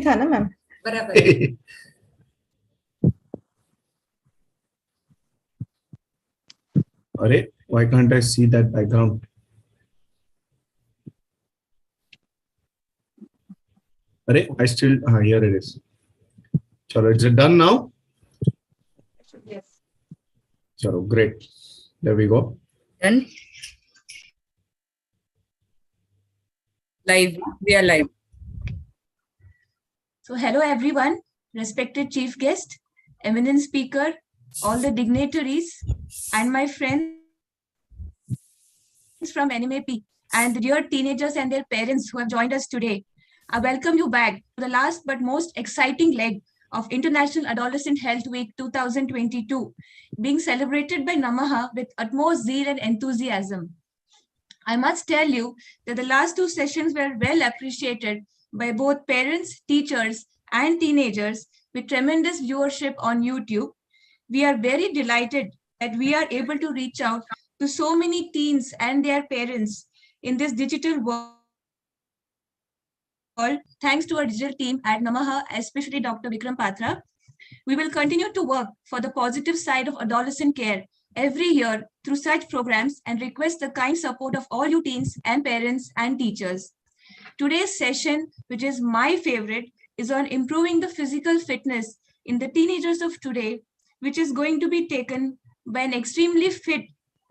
था ना मैम? बराबर. Arey, why can't I see that background? Arey, I still, here it is. Chalo, is it done now? Yes. Chalo, great. There we go. Done. Live. We are live. So hello everyone, respected chief guest, eminent speaker, all the dignitaries, and my friends from NaMAHA and the dear teenagers and their parents who have joined us today. I welcome you back to the last but most exciting leg of International Adolescent Health Week 2022, being celebrated by NaMAHA with utmost zeal and enthusiasm. I must tell you that the last two sessions were well appreciated by both parents, teachers, and teenagers with tremendous viewership on YouTube. We are very delighted that we are able to reach out to so many teens and their parents in this digital world, thanks to our digital team at NaMAHA, especially Dr. Vikram Patra. We will continue to work for the positive side of adolescent care every year through such programs and request the kind support of all you teens and parents and teachers. Today's session, which is my favorite, is on improving the physical fitness in the teenagers of today, which is going to be taken by an extremely fit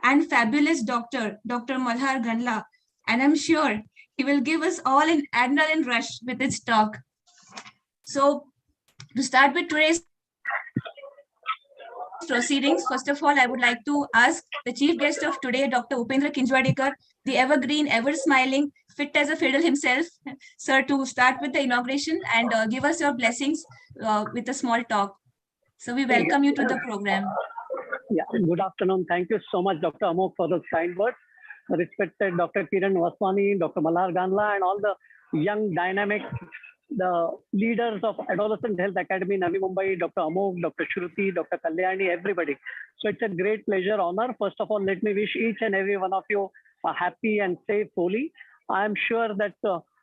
and fabulous doctor, Dr. Malhar Ganala, and I'm sure he will give us all an adrenaline rush with his talk. So, to start with today's proceedings, first of all, I would like to ask the chief guest of today, Dr. Upendra Kinjwadekar, the evergreen, ever smiling, fit as a fiddle himself, sir, to start with the inauguration and give us your blessings with a small talk. So we welcome you to the program. Yeah, good afternoon. Thank you so much, Dr. Amok, for those kind words. Respected Dr. Kiran Vaswani, Dr. Malhar Ganala, and all the young, dynamic, the leaders of Adolescent Health Academy, Navi Mumbai, Dr. Amok, Dr. Shruti, Dr. Kalyani, everybody. So it's a great pleasure, honor. First of all, let me wish each and every one of you a happy and safe Holi. I am sure that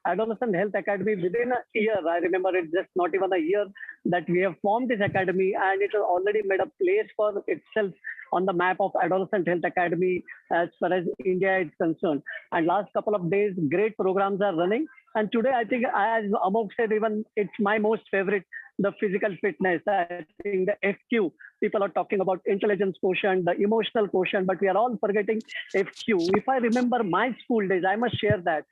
Adolescent Health Academy within a year, I remember it's just not even a year that we have formed this academy, and it has already made a place for itself on the map of Adolescent Health Academy as far as India is concerned. And last couple of days, great programs are running. And today, I think, as Amok said, even it's my most favorite, the physical fitness. I think the FQ, people are talking about intelligence quotient, the emotional quotient, but we are all forgetting FQ. If I remember my school days, I must share that.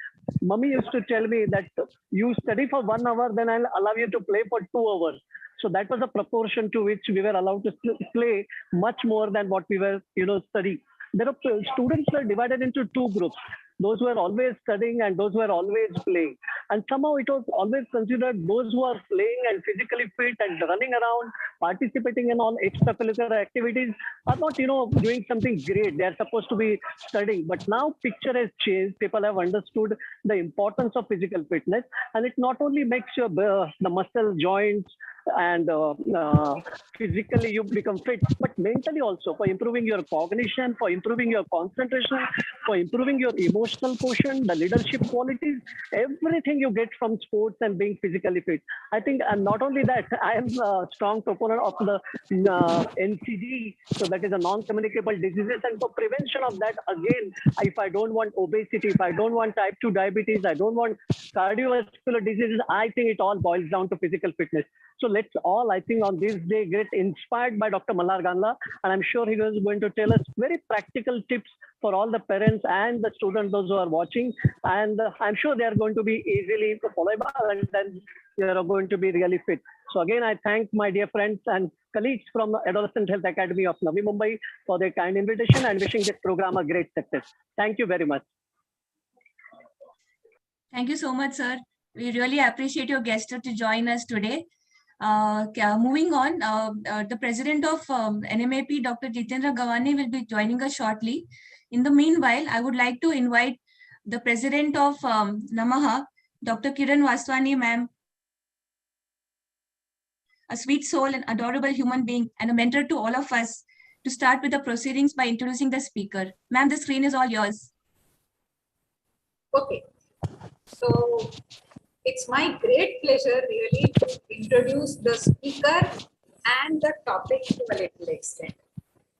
Mummy used to tell me that you study for 1 hour, then I'll allow you to play for 2 hours. So that was a proportion to which we were allowed to play much more than what we were, studying. There are students were divided into two groups. Those who are always studying and those who are always playing. And somehow it was always considered those who are playing and physically fit and running around, participating in all extracurricular activities are not, doing something great. They are supposed to be studying. But now picture has changed. People have understood the importance of physical fitness. And it not only makes your the muscle joints and physically you become fit, but mentally also for improving your cognition, for improving your concentration, for improving your emotional quotient, the leadership qualities, everything you get from sports and being physically fit. I think, and not only that, I am a strong proponent of the NCD, so that is a non-communicable diseases, and for prevention of that, again, if I don't want obesity, if I don't want type 2 diabetes, I don't want cardiovascular diseases, I think it all boils down to physical fitness. So let's all, I think, on this day get inspired by Dr. Malhar Ganala, and I'm sure he was going to tell us very practical tips for all the parents and the students, those who are watching, and I'm sure they are going to be easily followable, and then they are going to be really fit. So again, I thank my dear friends and colleagues from the Adolescent Health Academy of Navi Mumbai for their kind invitation and wishing this program a great success. Thank you very much. Thank you so much, sir. We really appreciate your gesture to join us today. Moving on, the president of NaMAHA, Dr. Jitendra Gawani, will be joining us shortly. In the meanwhile, I would like to invite the president of NaMAHA, Dr. Kiran Vaswani, ma'am, a sweet soul, an adorable human being, and a mentor to all of us, to start with the proceedings by introducing the speaker. Ma'am, the screen is all yours. Okay. So, It's my great pleasure really to introduce the speaker and the topic to a little extent.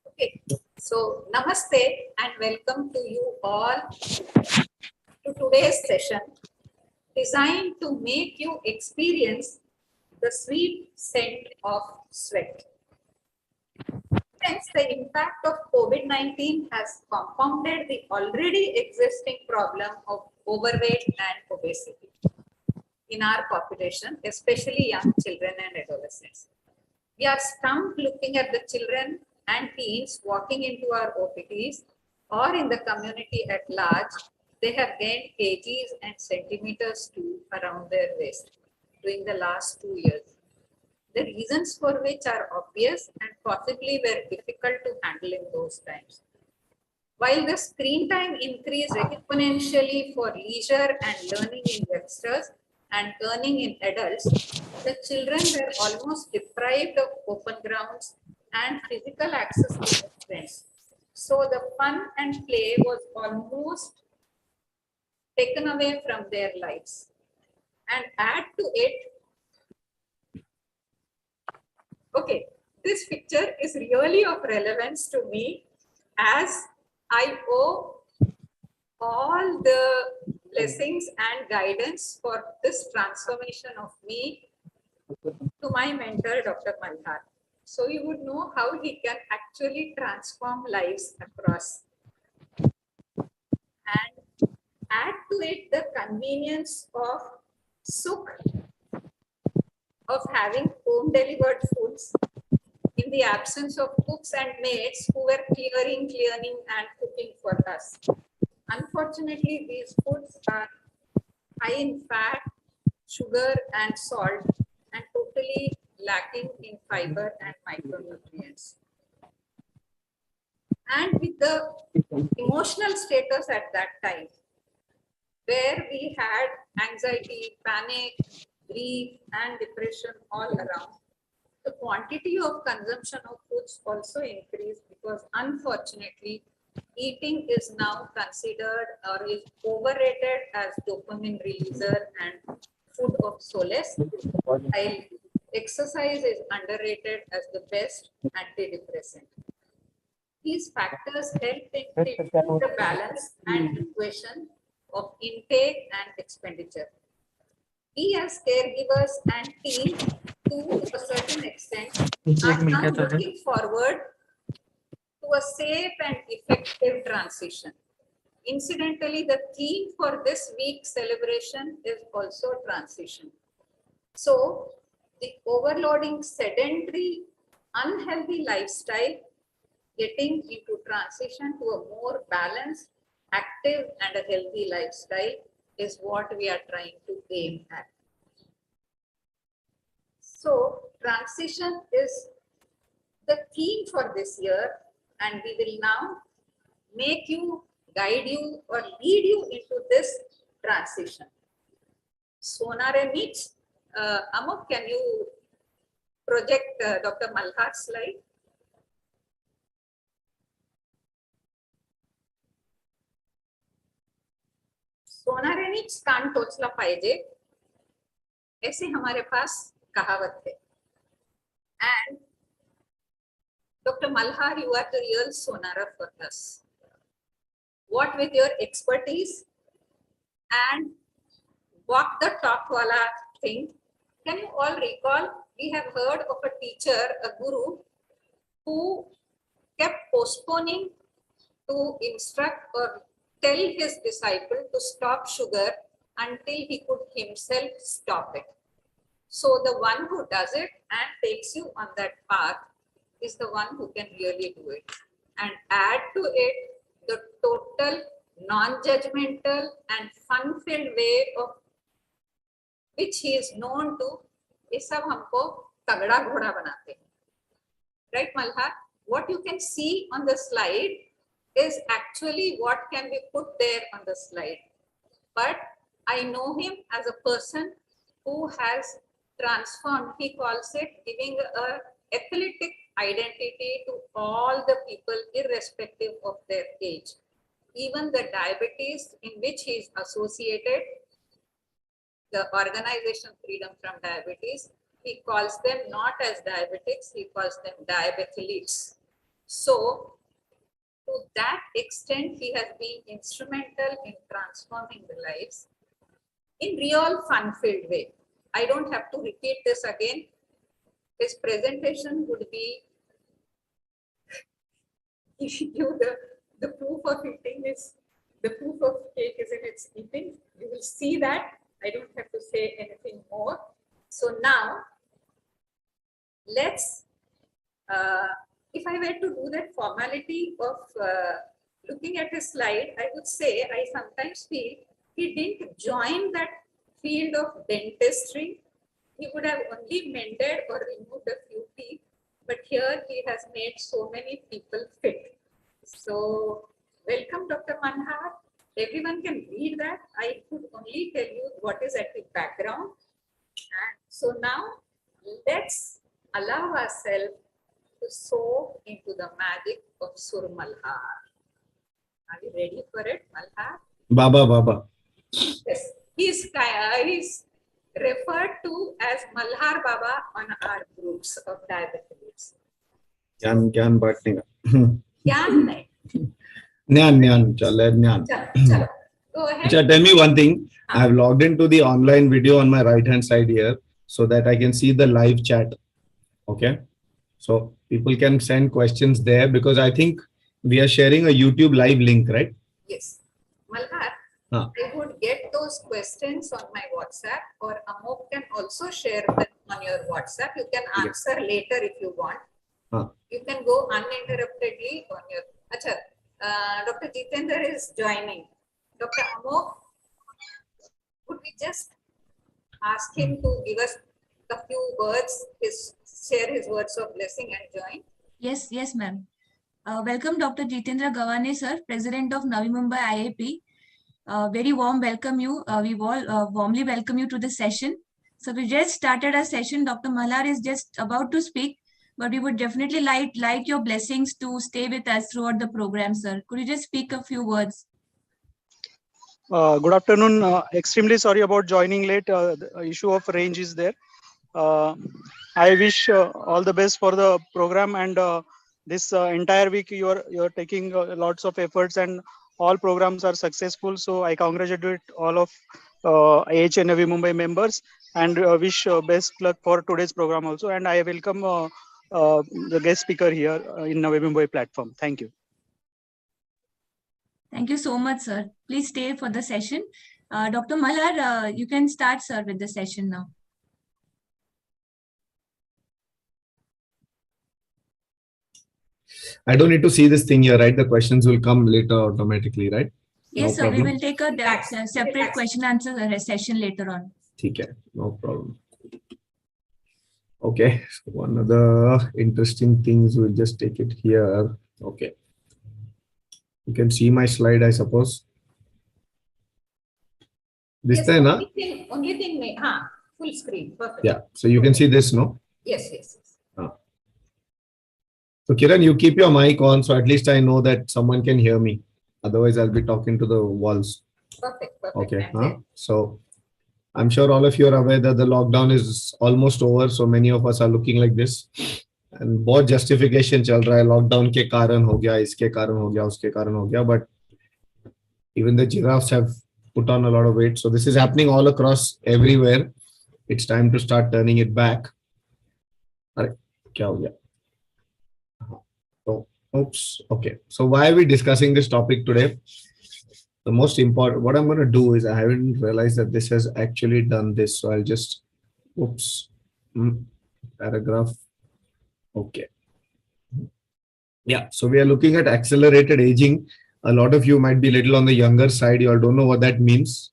Okay, so namaste and welcome to you all to today's session designed to make you experience the sweet scent of sweat. Hence, the impact of COVID-19 has compounded the already existing problem of overweight and obesity in our population, especially young children and adolescents. We are stumped looking at the children and teens walking into our OPDs or in the community at large. They have gained kgs and centimeters too around their waist during the last 2 years. The reasons for which are obvious and possibly were difficult to handle in those times. While the screen time increased exponentially for leisure and learning in youngsters and earning in adults, the children were almost deprived of open grounds and physical access to their friends. So the fun and play was almost taken away from their lives. And add to it, okay, this picture is really of relevance to me as I owe all the blessings and guidance for this transformation of me to my mentor, Dr. Malhar. So you would know how he can actually transform lives across. And add to it the convenience of Sukh of having home delivered foods in the absence of cooks and maids who were cleaning and cooking for us. Unfortunately, these foods are high in fat, sugar and salt and totally lacking in fiber and micronutrients. And with the emotional status at that time, where we had anxiety, panic, grief and depression all around, the quantity of consumption of foods also increased because unfortunately eating is now considered or is overrated as dopamine releaser and food of solace, while exercise is underrated as the best antidepressant. These factors help in the balance and equation of intake and expenditure. We as caregivers and team, to a certain extent, are now looking forward to a safe and effective transition. Incidentally, the theme for this week's celebration is also transition. So, the overloading sedentary, unhealthy lifestyle getting into transition to a more balanced, active and a healthy lifestyle is what we are trying to aim at. So, transition is the theme for this year, and we will now make you, guide you or lead you into this transition. Sonare Needs, Amok, can you project Dr. Malhar's slide? Sonare नीच कान टोचला पाहिजे ऐसे हमारे पास कहावत है. And Dr. Malhar, you are the real sonara for us. What with your expertise and walk the talk wala thing, can you all recall, we have heard of a teacher, a guru, who kept postponing to instruct or tell his disciple to stop sugar until he could himself stop it. So the one who does it and takes you on that path is the one who can really do it. And add to it the total non-judgmental and fun-filled way of which he is known to. ये सब हमको तगड़ा घोड़ा बनाते हैं. Right, Malhar? What you can see on the slide is actually what can be put there on the slide. But I know him as a person who has transformed, he calls it giving a athletic identity to all the people irrespective of their age. Even the diabetes in which he is associated, the organization Freedom from Diabetes, he calls them not as diabetics, he calls them diabetes. So to that extent, he has been instrumental in transforming the lives in real fun-filled way. I don't have to repeat this again. His presentation would be giving you the proof of eating is, the proof of cake is in its eating. You will see that. I don't have to say anything more. So now, let's, if I were to do that formality of looking at his slide, I would say I sometimes feel he didn't join that field of dentistry. He would have only mended or removed a few teeth, but here he has made so many people fit. So welcome, Dr. Malhar. Everyone can read that. I could only tell you what is at the background. And so now let's allow ourselves to soak into the magic of Sur Malhar. Are you ready for it, Malhar? Baba. Yes, he's referred to as Malhar Baba on our groups of diabetes. Gyan batne ka. Gyan nahi. Nyan. Chalo. Go ahead. Tell me one thing. I have logged into the online video on my right hand side here so that I can see the live chat. Okay. So people can send questions there because I think we are sharing a YouTube live link, right? Yes. Malhar, I would get those questions on my WhatsApp, or Amok can also share them on your WhatsApp. You can answer later if you want. You can go uninterruptedly on your... Achha, Dr. Jitendra is joining. Dr. Amok, would we just ask him to give us a few words, share his words of blessing and join? Yes, ma'am. Welcome, Dr. Jitendra Gawane, sir, President of Navi Mumbai IAP. Very warm welcome you. We all warmly welcome you to the session. So we just started our session. Dr. Malhar is just about to speak, but we would definitely like your blessings to stay with us throughout the program, sir. Could you just speak a few words? Good afternoon. Extremely sorry about joining late. The issue of range is there. I wish all the best for the program, and this entire week you are taking lots of efforts and all programs are successful. So I congratulate all of IAHW Mumbai members and wish best luck for today's program also. And I welcome the guest speaker here in Navi Mumbai platform. Thank you. Thank you so much, sir. Please stay for the session. Dr. Malhar, you can start, sir, with the session now. don't need to see this thing here, right? The questions will come later automatically, right? Yes, No sir. We problem. will take a separate question answer session later on. Okay, no problem. Okay, so one of the interesting things, we'll just take it here. Okay. You can see my slide, I suppose. This Yes, time, only thing, full screen. Perfect. yeah. So you can see this, no? Yes. So Kiran, you keep your mic on, so at least I know that someone can hear me. Otherwise, I'll be talking to the walls. Perfect. Okay. So I'm sure all of you are aware that the lockdown is almost over. So many of us are looking like this. And बहुत justification चल रहा है, lockdown के कारण हो गया, इसके कारण हो गया, उसके कारण हो गया. But even the giraffes have put on a lot of weight. So this is happening all across everywhere. It's time to start turning it back. अरे क्या हो गया? So, oops. Okay. So why are we discussing this topic today? The most important, what I'm going to do is, I haven't realized that this has actually done this. So I'll just, oops, paragraph. Okay. Yeah. So we are looking at accelerated aging. A lot of you might be a little on the younger side. You all don't know what that means.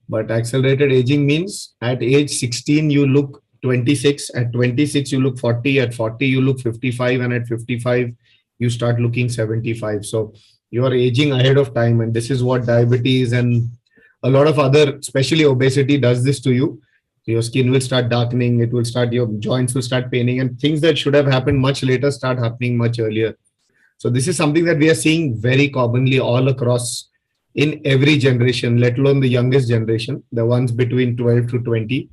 But accelerated aging means at age 16, you look 26. At 26, you look 40. At 40, you look 55. And at 55, you start looking 75. So you are aging ahead of time. And this is what diabetes and a lot of other, especially obesity, does this to you. Your skin will start darkening. It will start, your joints will start paining, and things that should have happened much later start happening much earlier. So this is something that we are seeing very commonly all across in every generation, let alone the youngest generation, the ones between 12 to 20.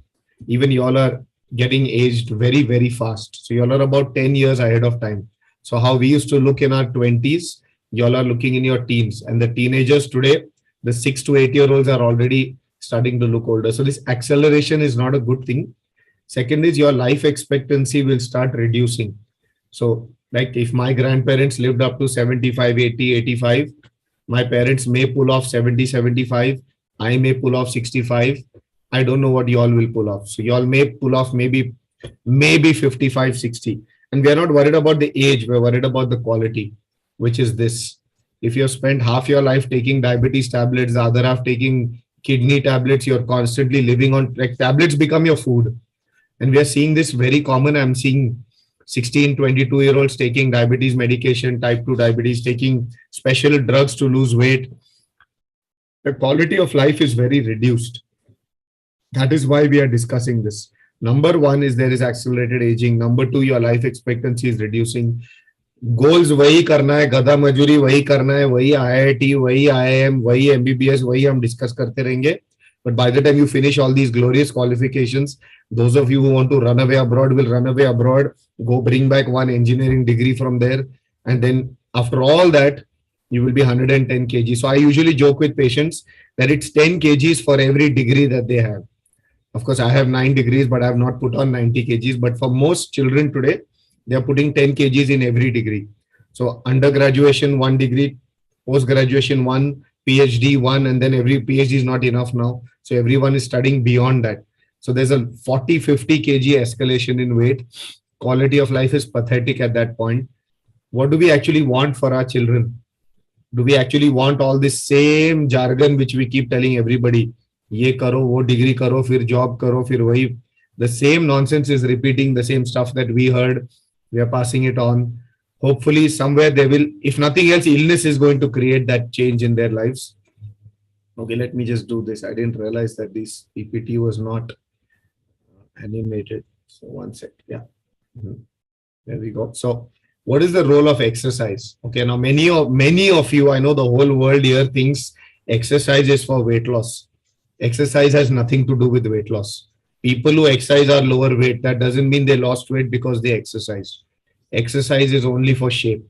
Even y'all are getting aged very, very fast. So y'all are about 10 years ahead of time. So how we used to look in our 20s, y'all are looking in your teens. And the teenagers today, the 6 to 8-year-olds are already starting to look older. So this acceleration is not a good thing. Second is your life expectancy will start reducing. So like if my grandparents lived up to 75, 80, 85, my parents may pull off 70, 75. I may pull off 65. I don't know what y'all will pull off. So y'all may pull off maybe 55, 60. And we are not worried about the age. We're worried about the quality, which is this. If you have spent half your life taking diabetes tablets, the other half taking kidney tablets, you're constantly living on, like, tablets become your food. And we are seeing this very common. I'm seeing 16, 22-year-olds taking diabetes medication, type 2 diabetes, taking special drugs to lose weight. The quality of life is very reduced. That is why we are discussing this. Number one is there is accelerated aging. Number two, your life expectancy is reducing. Goals वही करना है, गधा मजूरी वही करना है, वही IIT, वही IIM, वही MBBS, वही हम डिस्कस करते रहेंगे. But by the time you finish all these glorious qualifications, those of you who want to run away abroad will run away abroad, go bring back one engineering degree from there. And then after all that, you will be 110 kg. So I usually joke with patients that it's 10 kgs for every degree that they have. Of course, I have 9 degrees, but I have not put on 90 kgs. But for most children today, they are putting 10 kgs in every degree. So undergraduation, 1 degree, post-graduation, 1, PhD, 1, and then every PhD is not enough now. So everyone is studying beyond that. So there's a 40, 50 kg escalation in weight. Quality of life is pathetic at that point. What do we actually want for our children? Do we actually want all this same jargon which we keep telling everybody? Ye karo, wo degree karo, fir job karo, fir wahi. The same nonsense is repeating, the same stuff that we heard. We are passing it on. Hopefully somewhere they will, if nothing else, illness is going to create that change in their lives. Okay, let me just do this. I didn't realize that this PPT was not animated. So one sec. Yeah. There we go. So what is the role of exercise? Okay, now many of you, I know the whole world here thinks exercise is for weight loss. Exercise has nothing to do with weight loss. People who exercise are lower weight. That doesn't mean they lost weight because they exercised. Exercise is only for shape.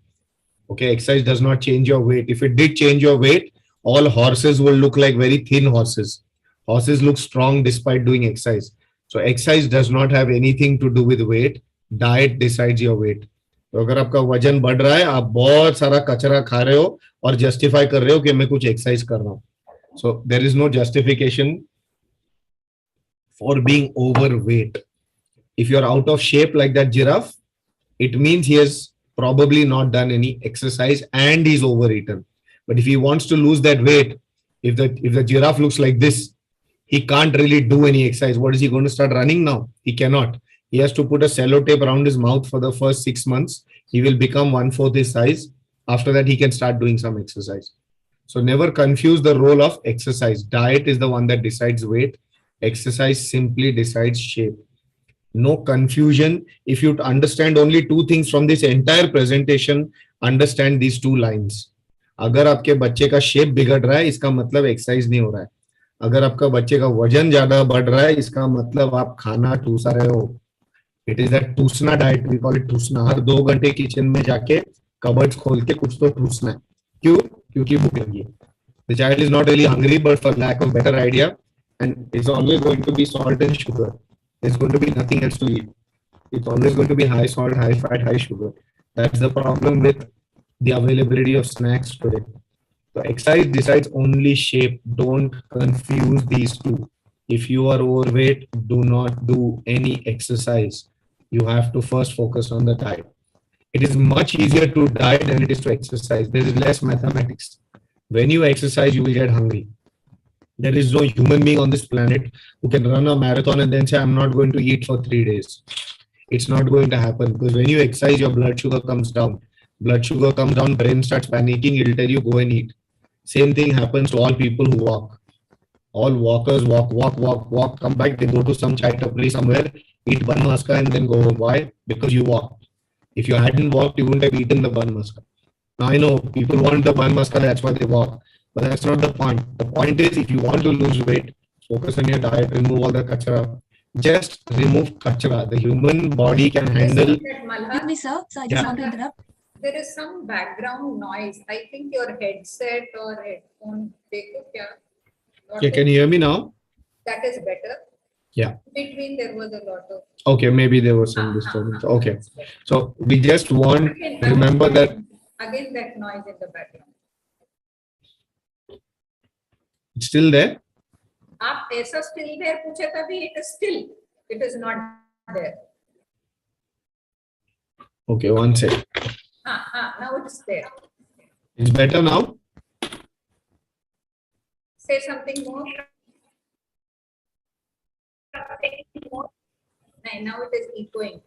Okay, exercise does not change your weight. If it did change your weight, all horses will look like very thin horses. Horses look strong despite doing exercise. So exercise does not have anything to do with weight. Diet decides your weight. तो अगर आपका वजन बढ़ रहा है, आप बहुत सारा कचरा खा रहे हो और जस्टिफाई कर रहे हो कि मैं कुछ एक्सरसाइज कर रहा हूँ. So there is no justification for being overweight. If you're out of shape like that giraffe, it means he has probably not done any exercise and he's overeaten. But if he wants to lose that weight, if the giraffe looks like this, he can't really do any exercise. What is he going to start running now? He cannot. He has to put a sellotape around his mouth for the first 6 months. He will become 1/4 his size. After that, he can start doing some exercise. So never confuse the role of exercise. Diet is the one that decides weight. Exercise simply decides shape. No confusion. If you understand only 2 things from this entire presentation, understand these 2 lines. अगर आपके बच्चे का shape बिगड़ रहा है, इसका मतलब exercise नहीं हो रहा है. अगर आपका बच्चे का वजन ज्यादा बढ़ रहा है, इसका मतलब आप खाना ठूसा रहे हो. इट इज दैट ठूसना डाइट. वी कॉल इट ठूसना. हर 2 घंटे किचन में जाके कबर्ड्स खोल के कुछ तो ठूसना है. क्यों? क्योंकि भूख लगी है. The child is not really hungry, but for lack of better idea, and it's always going to be salt and sugar. There's going to be nothing else to eat. It's always going to be high salt, high fat, high sugar. That's the problem with the availability of snacks today. So exercise decides only shape. Don't confuse these 2. If you are overweight, do not do any exercise. You have to first focus on the diet. It is much easier to diet than it is to exercise. There is less mathematics. When you exercise, you will get hungry. There is no human being on this planet who can run a marathon and then say, I'm not going to eat for 3 days. It's not going to happen, because when you exercise, your blood sugar comes down. Blood sugar comes down, brain starts panicking, it'll tell you go and eat. Same thing happens to all people who walk. All walkers walk, come back, they go to some chai tapri somewhere, eat bun maska and then go home. Why? Because you walked. If you hadn't walked, you wouldn't have eaten the bun maska. Now I know people want the bun maska, that's why they walk. but that's not the point. The point is, if you want to lose weight, focus on your diet, remove all the kachara. Just remove kachara. The human body can handle. Excuse me, sir. So I just want to interrupt. There is some background noise. I think your headset or headphone. देखो क्या? Okay, can you hear me now? That is better. Yeah. Between there was a lot of. Okay, maybe there was some disturbance. Okay, so we just want remember that. Again, that noise in the background. It's still there. आप ऐसा still there पूछे तभी it is still. It is not there. Okay, one second. Now it is there. It's better now. Say something more. Now it is echoing.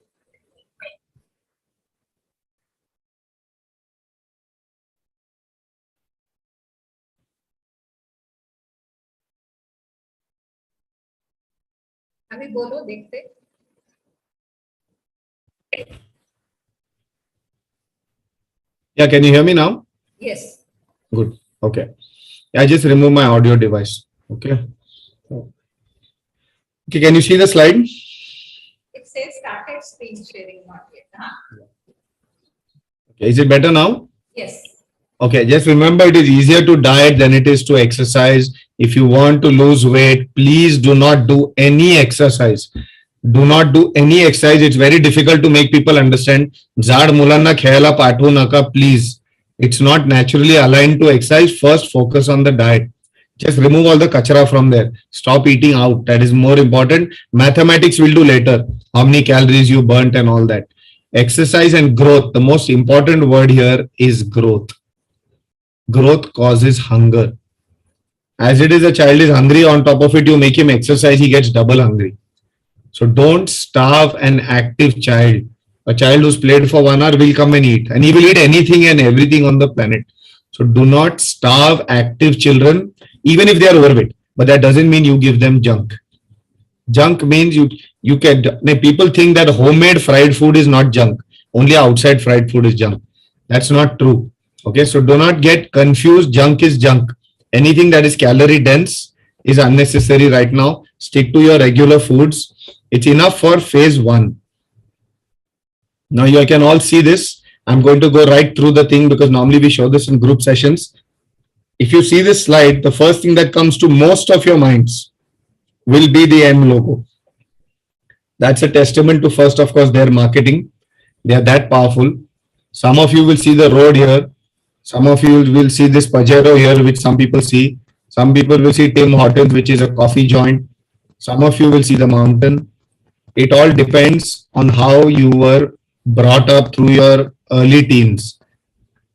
अभी बोलो देखते. Yeah, can you hear me now? Yes. Good. Okay. I just remove my audio device. Okay. Okay, can you see the slide? It says started screen sharing, not yet. Okay, is it better now? Yes. Okay, just remember it is easier to diet than it is to exercise. If you want to lose weight, please do not do any exercise. Do not do any exercise. It's very difficult to make people understand. Zad mulanna khela pathu naka, please. It's not naturally aligned to exercise. First, focus on the diet. Just remove all the kachara from there. Stop eating out. That is more important. Mathematics we'll do later. How many calories you burnt and all that. Exercise and growth. The most important word here is growth. Growth causes hunger. As it is, a child is hungry. On top of it, you make him exercise. He gets double hungry. So don't starve an active child. A child who's played for 1 hour will come and eat. And he will eat anything and everything on the planet. So do not starve active children, even if they are overweight. But that doesn't mean you give them junk. Junk means you can. People think that homemade fried food is not junk. Only outside fried food is junk. That's not true. Okay, so do not get confused. Junk is junk. Anything that is calorie dense is unnecessary right now. Stick to your regular foods. It's enough for phase 1. Now you can all see this. I'm going to go right through the thing because normally we show this in group sessions. If you see this slide, the first thing that comes to most of your minds will be the M logo. That's a testament to, first, of course, their marketing. They are that powerful. Some of you will see the road here. Some of you will see this Pajero here, which some people see. Some people will see Tim Hortons, which is a coffee joint. Some of you will see the mountain. It all depends on how you were brought up through your early teens.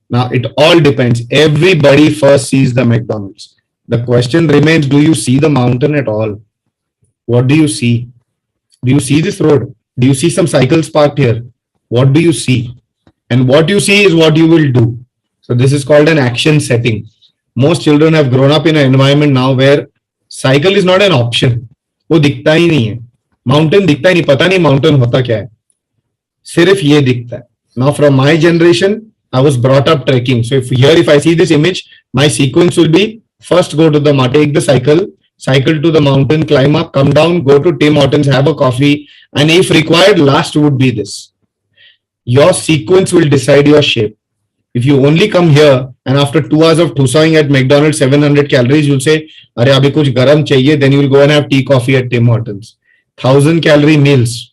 Now, it all depends. Everybody first sees the McDonald's. The question remains, do you see the mountain at all? What do you see? Do you see this road? Do you see some cycles parked here? What do you see? And what you see is what you will do. So this is called an action setting. Most children have grown up in an environment now where cycle is not an option. वो दिखता ही नहीं है. Mountain दिखता ही नहीं, पता नहीं mountain होता क्या है. सिर्फ ये दिखता है. Now from my generation, I was brought up trekking. So if I see this image, my sequence will be first go to the take the cycle to the mountain, climb up, come down, go to Tim Hortons, have a coffee, and if required, last would be this. Your sequence will decide your shape. If you only come here and after 2 hours of tusawing at McDonald's, 700 calories, you'll say, "Arey abhi kuch garam chahiye," then you will go and have tea, coffee at Tim Hortons. 1000 calorie meals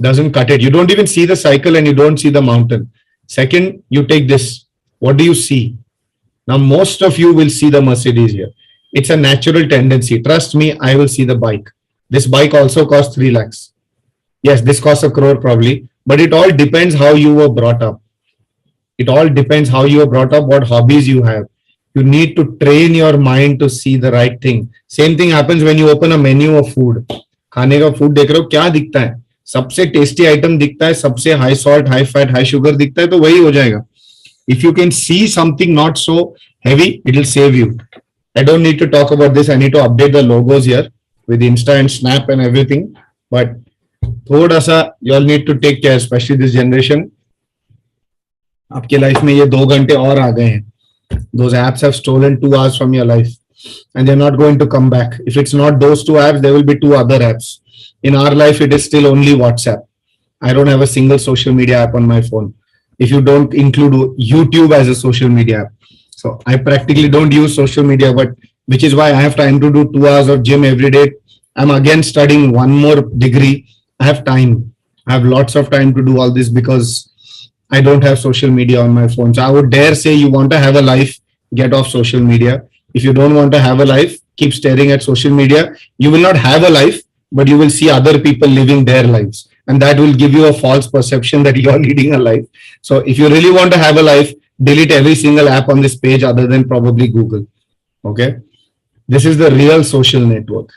doesn't cut it. You don't even see the cycle and you don't see the mountain. Second, you take this. What do you see? Now, most of you will see the Mercedes here. It's a natural tendency. Trust me, I will see the bike. This bike also costs 3 lakhs. Yes, this costs 1 crore probably, but it all depends how you were brought up. It all depends how you were brought up, what hobbies you have. You need to train your mind to see the right thing. Same thing happens when you open a menu of food. खाने का food देख रहे हो, क्या दिखता है? सबसे tasty item दिखता है, सबसे high salt, high fat, high sugar दिखता है, तो वही हो जाएगा. If you can see something not so heavy, it will save you. I don't need to talk about this. I need to update the logos here with Insta and Snap and everything. But थोड़ा सा you all need to take care, especially this generation. आपके life में ये 2 घंटे और आ गए हैं. Those apps have stolen 2 hours from your life and they're not going to come back. If it's not those two apps, there will be two other apps. In our life, it is still only WhatsApp. I don't have a single social media app on my phone. If you don't include YouTube as a social media app. So I practically don't use social media, but which is why I have time to do 2 hours of gym every day. I'm again studying one more degree. I have time. I have lots of time to do all this because I don't have social media on my phone. So I would dare say, you want to have a life, get off social media. If you don't want to have a life, keep staring at social media. You will not have a life, but you will see other people living their lives. And that will give you a false perception that you are leading a life. So if you really want to have a life, delete every single app on this page other than probably Google. Okay. This is the real social network.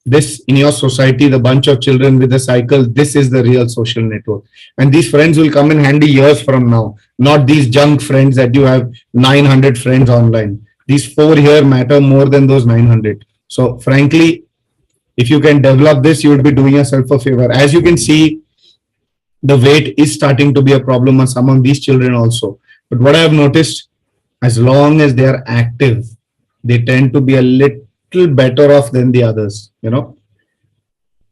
This in your society, the bunch of children with a cycle, this is the real social network. And these friends will come in handy years from now, not these junk friends that you have 900 friends online. These 4 here matter more than those 900. So frankly, if you can develop this, you would be doing yourself a favor. As you can see, the weight is starting to be a problem on some of these children also. But what I have noticed, as long as they are active, they tend to be a little better off than the others. You know,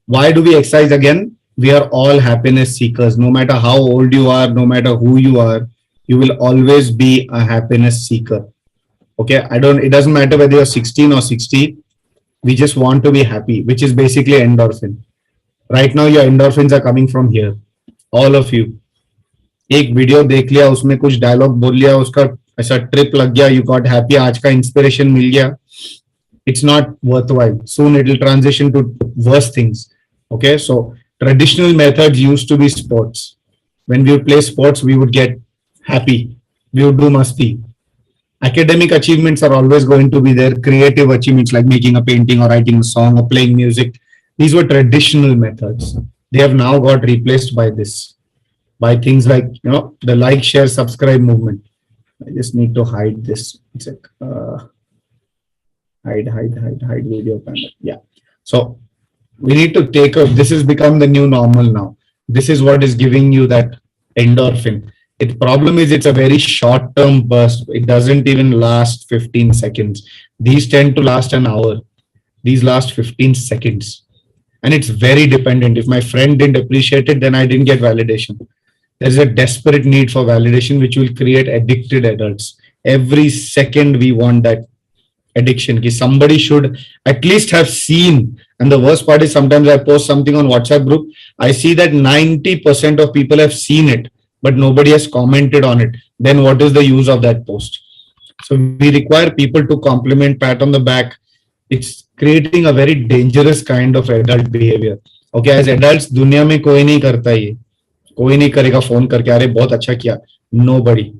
why do we exercise again? We are all happiness seekers. No matter how old you are, no matter who you are, you will always be a happiness seeker. Okay, it doesn't matter whether you're 16 or 60. We just want to be happy, which is basically endorphin. Right now, your endorphins are coming from here. All of you. एक video देख लिया, उसमें कुछ dialogue बोल लिया, उसका ऐसा trip लग गया, you got happy, आज का इंस्पिरेशन मिल गया. It's not worthwhile. Soon it will transition to worse things. Okay, so traditional methods used to be sports. When we would play sports, we would get happy. We would do masti. Academic achievements are always going to be there. Creative achievements like making a painting or writing a song or playing music. These were traditional methods. They have now got replaced by this, by things like, you know, the like, share, subscribe movement. I just need to hide this. It's like, hide video panel. Yeah. So we need to take up, this has become the new normal now. This is what is giving you that endorphin. The problem is it's a very short term burst. It doesn't even last 15 seconds. These tend to last an hour. These last 15 seconds. And it's very dependent. If my friend didn't appreciate it, then I didn't get validation. There's a desperate need for validation, which will create addicted adults. Every second we want that addiction. Somebody should at least have seen. And the worst part is sometimes I post something on WhatsApp group. I see that 90% of people have seen it, but nobody has commented on it. Then what is the use of that post? So we require people to compliment, pat on the back. It's creating a very dangerous kind of adult behavior. Okay, as adults, दुनिया में कोई नहीं करता ये. कोई नहीं करेगा phone करके अरे बहुत अच्छा किया. Nobody.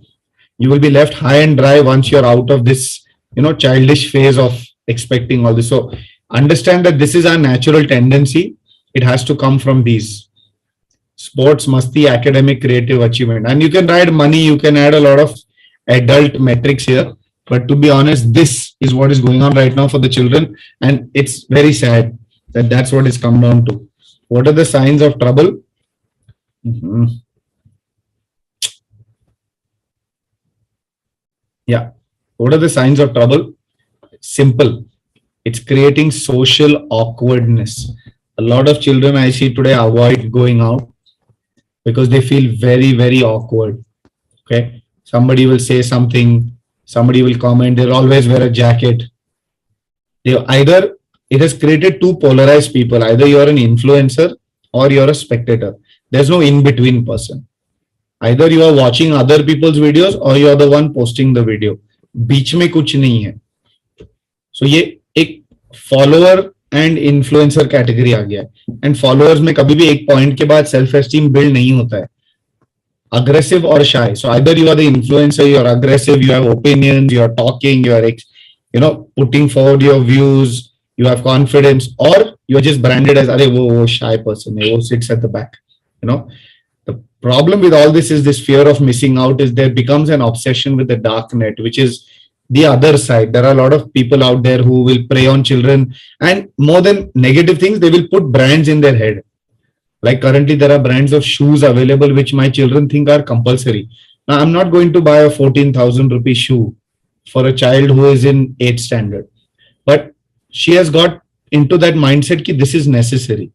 You will be left high and dry once you're out of this, you know, childish phase of expecting all this. So understand that this is our natural tendency. It has to come from these. Sports, masti, academic, creative achievement. And you can add money, you can add a lot of adult metrics here. But to be honest, this is what is going on right now for the children. And it's very sad that that's what it's come down to. What are the signs of trouble? Yeah. What are the signs of trouble? Simple. It's creating social awkwardness. A lot of children I see today avoid going out because they feel very, very awkward. Okay. Somebody will say something, somebody will comment, they'll always wear a jacket. Either it has created two polarized people. Either you're an influencer or you're a spectator. There's no in-between person. Either you are watching other people's videos or you're the one posting the video. बीच में कुछ नहीं है. So ये एक follower and influencer category आ गया है. And followers में कभी भी एक point के बाद self esteem build नहीं होता है. Aggressive or shy. So either you are the influencer, you are aggressive, you have opinions, you are talking, you are putting forward your views, you have confidence, or you are just branded as wo shy person, who sits at the back. The problem with all this is this fear of missing out is there becomes an obsession with the dark net, which is the other side. There are a lot of people out there who will prey on children, and more than negative things, they will put brands in their head. Like currently there are brands of shoes available which my children think are compulsory. Now I'm not going to buy a 14,000 rupee shoe for a child who is in 8th standard. But she has got into that mindset that this is necessary.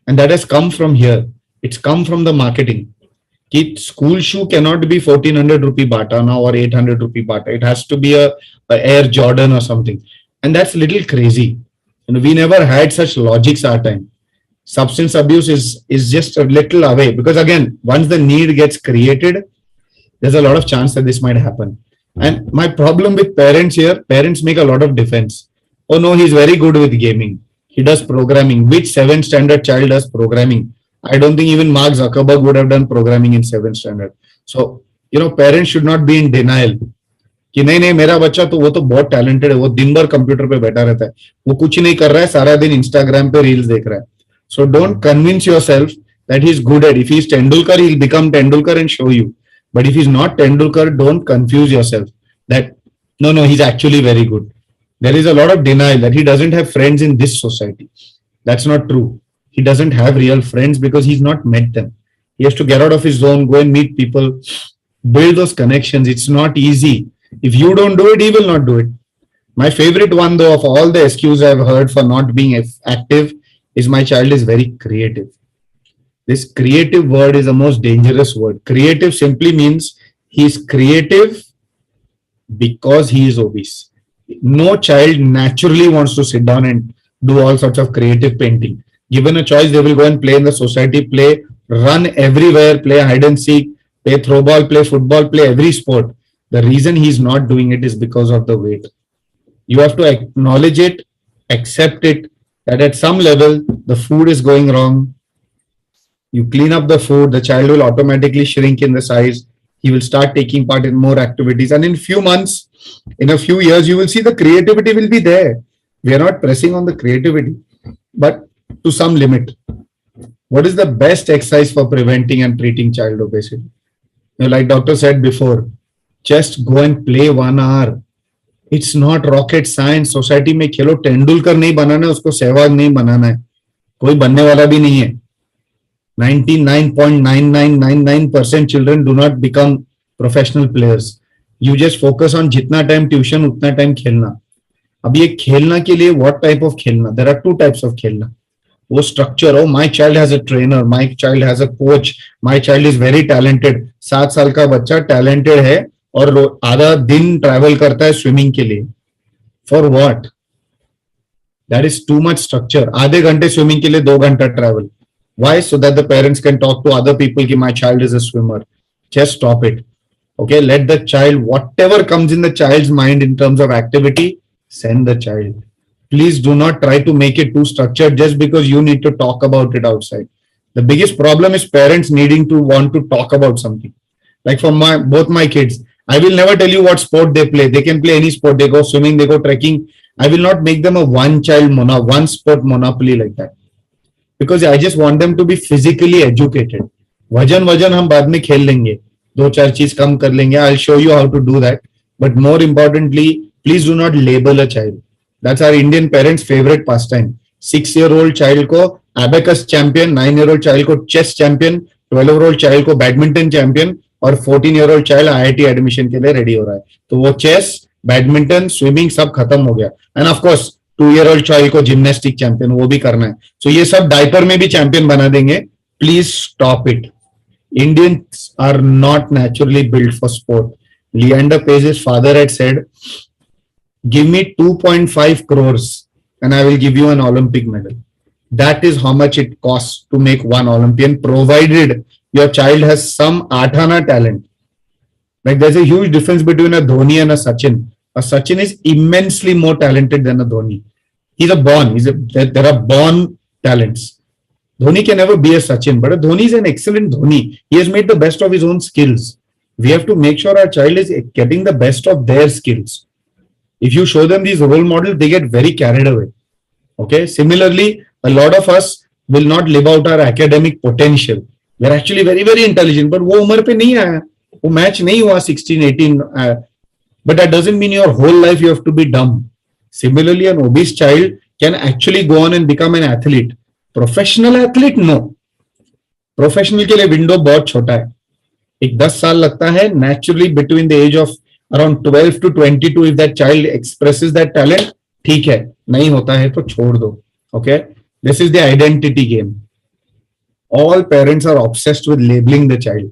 And that has come from here. It's come from the marketing. That school shoe cannot be 1400 rupee Bata now or 800 rupee Bata. It has to be a Air Jordan or something. And that's a little crazy. We never had such logics our time. Substance abuse is just a little away, because again, once the need gets created, there's a lot of chance that this might happen. And my problem with parents here, parents make a lot of defense. Oh no, he's very good with gaming. He does programming. Which 7th standard child does programming? I don't think even Mark Zuckerberg would have done programming in 7th standard. So, parents should not be in denial. कि नहीं मेरा बच्चा तो वो तो बहुत talented है, वो दिन भर कंप्यूटर पे बैठा रहता है, वो कुछ नहीं कर रहा है, सारा दिन इंस्टाग्राम पे रील्स देख रहा है. So don't convince yourself that he's good at. If he's Tendulkar, he'll become Tendulkar and show you. But if he's not Tendulkar, don't confuse yourself that no, he's actually very good. There is a lot of denial that he doesn't have friends in this society. That's not true. He doesn't have real friends because he's not met them. He has to get out of his zone, go and meet people, build those connections. It's not easy. If you don't do it, he will not do it. My favorite one, though, of all the excuses I've heard for not being active is my child is very creative. This creative word is the most dangerous word. Creative simply means he's creative because he is obese. No child naturally wants to sit down and do all sorts of creative painting. Given a choice, they will go and play in the society, play, run everywhere, play hide and seek, play throw ball, play football, play every sport. The reason he's not doing it is because of the weight. You have to acknowledge it, accept it, that at some level, the food is going wrong. You clean up the food, the child will automatically shrink in the size. He will start taking part in more activities. And in few months, in a few years, you will see the creativity will be there. We are not pressing on the creativity, but to some limit. What is the best exercise for preventing and treating child obesity? Like doctor said before, just go and play 1 hour. It's not rocket science. Society में खेलो, तेंदुलकर नहीं बनाना है, उसको सहवाग नहीं बनाना है, कोई बनने वाला भी नहीं है. 99.9999% children do not become professional players. You just focus on जितना time tuition उतना time खेलना. अब ये खेलना के लिए what type of खेलना? There are 2 types of खेलना. वो structure, oh my child has a trainer, my child has a coach, my child is very talented. 7 साल का बच्चा talented है और आधा दिन ट्रैवल करता है स्विमिंग के लिए. For what? That is too much structure. आधे घंटे स्विमिंग के लिए 2 घंटा travel. Why? So that the parents can talk to other people कि my child is a swimmer. Just stop it. Okay, let the child, whatever comes in the child's mind in terms of activity, send the child. Please do not try to make it too structured just because you need to talk about it outside. The biggest problem is parents needing to want to talk about something. Like for both my kids, I will never tell you what sport they play. They can play any sport. They go swimming, they go trekking. I will not make them a one sport monopoly like that. Because I just want them to be physically educated. Vajan hum baad mein khel lenge. 2-4 चीज कम कर लेंगे. I'll show you how to do that. But more importantly, please do not label a child. That's our Indian parents' favorite pastime. 6-year-old child को abacus champion, 9-year-old child को chess champion, 12-year-old child को badminton champion और 14-year-old child IIT admission के लिए ready हो रहा है. तो वो chess, badminton, swimming सब खत्म हो गया. And of course, 2-year-old child को gymnastic champion वो भी करना है. So ये सब diaper में भी champion बना देंगे. Please stop it. Indians are not naturally built for sport. Leander Page's father had said, give me 2.5 crores and I will give you an Olympic medal. That is how much it costs to make one Olympian, provided your child has some Athana talent. Like there's a huge difference between a Dhoni and a Sachin. A Sachin is immensely more talented than a Dhoni. There are born talents. Dhoni can never be a Sachin, but a Dhoni is an excellent Dhoni. He has made the best of his own skills. We have to make sure our child is getting the best of their skills. If you show them these role models, they get very carried away. Okay. Similarly, a lot of us will not live out our academic potential. We are actually very, very intelligent, but वो उम्र पे नहीं आया, वो match नहीं हुआ 16, 18. But that doesn't mean your whole life you have to be dumb. Similarly, an obese child can actually go on and become an athlete. Professional athlete no. Professional के लिए विंडो बहुत छोटा है. एक 10 साल लगता है naturally between the age of around 12 to 22, if that child expresses that talent, ठीक है, नहीं होता है तो छोड़ दो. Okay, this is the identity game. All parents are obsessed with labeling the child.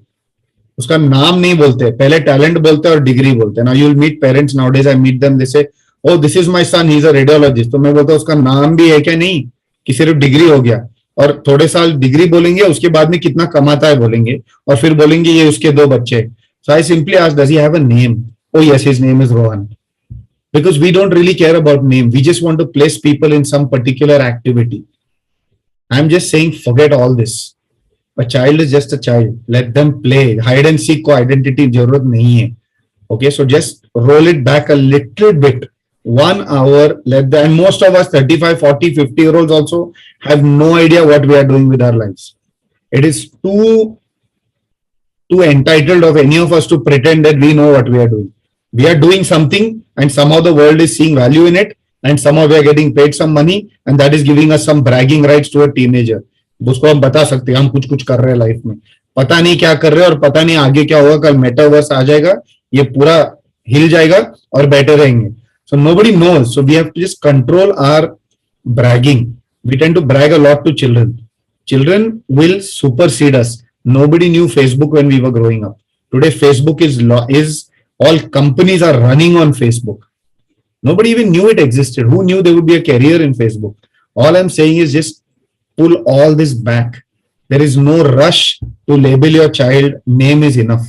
उसका नाम नहीं बोलते, पहले टैलेंट बोलते और डिग्री बोलते. Now you'll meet parents nowadays. I meet them. They say, "Oh, this is my son. He's a radiologist." तो मैं बोलता हूँ उसका नाम भी है क्या? नहीं, कि सिर्फ डिग्री हो गया. और थोड़े साल डिग्री बोलेंगे, उसके बाद में कितना कमाता है बोलेंगे, और फिर बोलेंगे ये उसके 2 बच्चे. So I simply ask, does he have a name? Oh yes, his name is Rohan. Because we don't really care about name. We just want to place people in some particular activity. I'm just saying, forget all this. A child is just a child. Let them play. Hide and seek को identity जरूरत नहीं है. Okay, so just roll it back a little bit. 1 hour, let them, and most of us 35, 40, 50-year-olds also have no idea what we are doing with our lives. It is too entitled of any of us to pretend that we know what we are doing. We are doing something and somehow the world is seeing value in it, and somehow we are getting paid some money, and that is giving us some bragging rights to a teenager. उसको हम बता सकते हैं हम कुछ कर रहे हैं लाइफ में, पता नहीं क्या कर रहे हैं और पता नहीं आगे क्या होगा. कल मेटावर्स आ जाएगा, ये पूरा हिल जाएगा और बैठे रहेंगे. So nobody knows. So we have to just control our bragging. We tend to brag a lot to children. Children will supersede us. Nobody knew Facebook when we were growing up. Today Facebook is all companies are running on Facebook. Nobody even knew it existed. Who knew there would be a career in Facebook? All I'm saying is just pull all this back. There is no rush to label your child. Name is enough.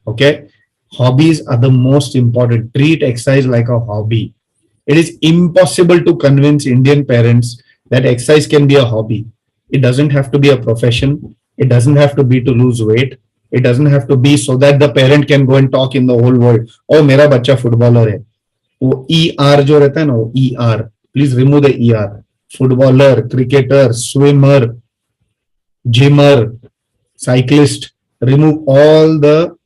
Okay. Hobbies are the most important. Treat exercise like a hobby. It is impossible to convince Indian parents that exercise can be a hobby. It doesn't have to be a profession. It doesn't have to be to lose weight. It doesn't have to be so that the parent can go and talk in the whole world. Oh, मेरा बच्चा footballer है. वो ER जो रहता है ना, वो ER. Please remove the ER. Footballer, cricketer, swimmer, gymmer, cyclist. Remove all the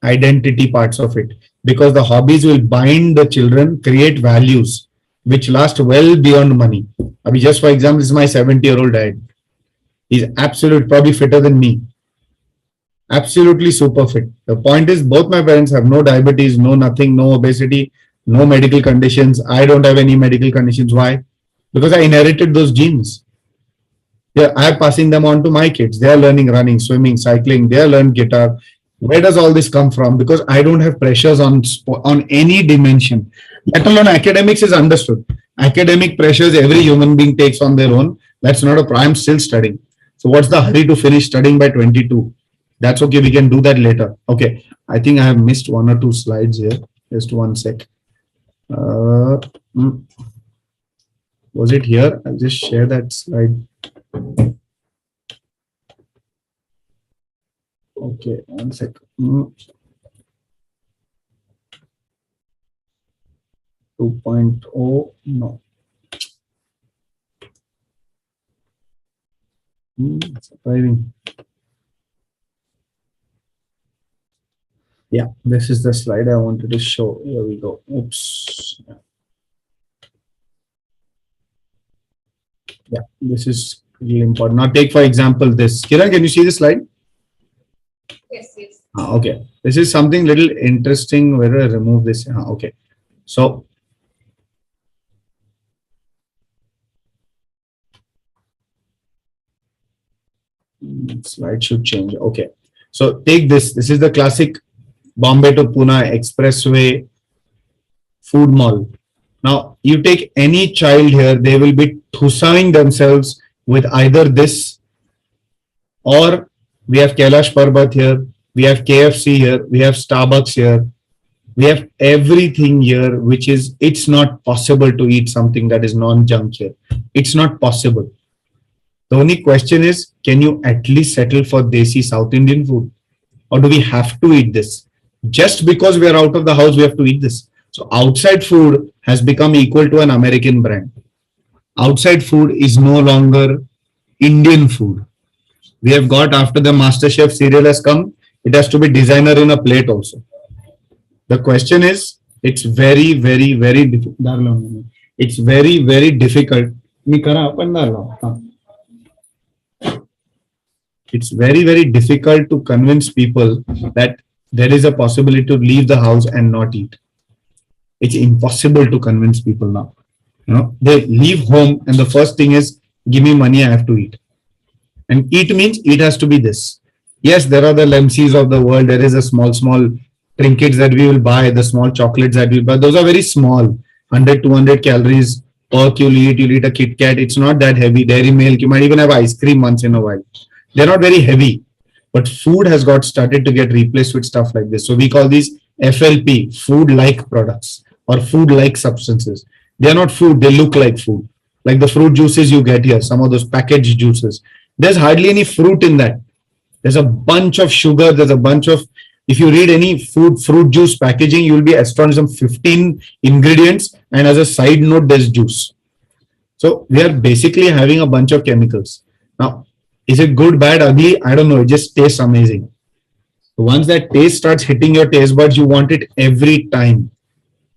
identity parts of it, because the hobbies will bind the children, create values which last well beyond money. I mean, just for example, this is my 70-year-old dad. He's probably fitter than me. Absolutely super fit. The point is, both my parents have no diabetes, no nothing, no obesity, no medical conditions. I don't have any medical conditions. Why? Because I inherited those genes. Yeah, I'm passing them on to my kids. They are learning running, swimming, cycling. They are learning guitar. Where does all this come from? Because I don't have pressures on any dimension. Let alone academics is understood. Academic pressures every human being takes on their own. That's not a problem. I'm still studying. So what's the hurry to finish studying by 22? That's okay. We can do that later. Okay. I think I have missed 1 or 2 slides here. Just one sec. Was it here? I'll just share that slide. Okay, 1 sec. 2.0, no. Surprising. Yeah, this is the slide I wanted to show. Here we go. Oops. Yeah, this is really important. Now take for example this. Kiran, can you see this slide? Yes, yes. Okay, this is something little interesting. Where do I remove this? Okay, so slide should change. Okay, so take this. This is the classic Bombay to Pune expressway food mall. Now you take any child here, they will be thussaing themselves with either this, or we have Kailash Parbat here, we have KFC here, we have Starbucks here, we have everything here, which is, it's not possible to eat something that is non-junk here. It's not possible. The only question is, can you at least settle for Desi South Indian food? Or do we have to eat this? Just because we are out of the house, we have to eat this. So outside food has become equal to an American brand. Outside food is no longer Indian food. We have got, after the MasterChef serial has come, it has to be designer in a plate also. The question is, it's very, very, very difficult. It's very, very difficult. It's very, very difficult to convince people that there is a possibility to leave the house and not eat. It's impossible to convince people now. You know, they leave home and the first thing is, give me money, I have to eat. And eat means it has to be this. Yes, there are the lemsies of the world. There is a small trinkets that we will buy, the small chocolates that we buy. Those are very small, 100, 200 calories. Pork you'll eat a Kit Kat. It's not that heavy. Dairy milk, you might even have ice cream once in a while. They're not very heavy. But food has got started to get replaced with stuff like this. So we call these FLP, food-like products or food-like substances. They are not food, they look like food. Like the fruit juices you get here, some of those packaged juices. There's hardly any fruit in that. There's a bunch of sugar, there's a bunch of, if you read any fruit juice packaging, you'll be astonished. Some 15 ingredients, and as a side note, there's juice. So we are basically having a bunch of chemicals. Now, is it good, bad, ugly? I don't know. It just tastes amazing. Once that taste starts hitting your taste buds, you want it every time.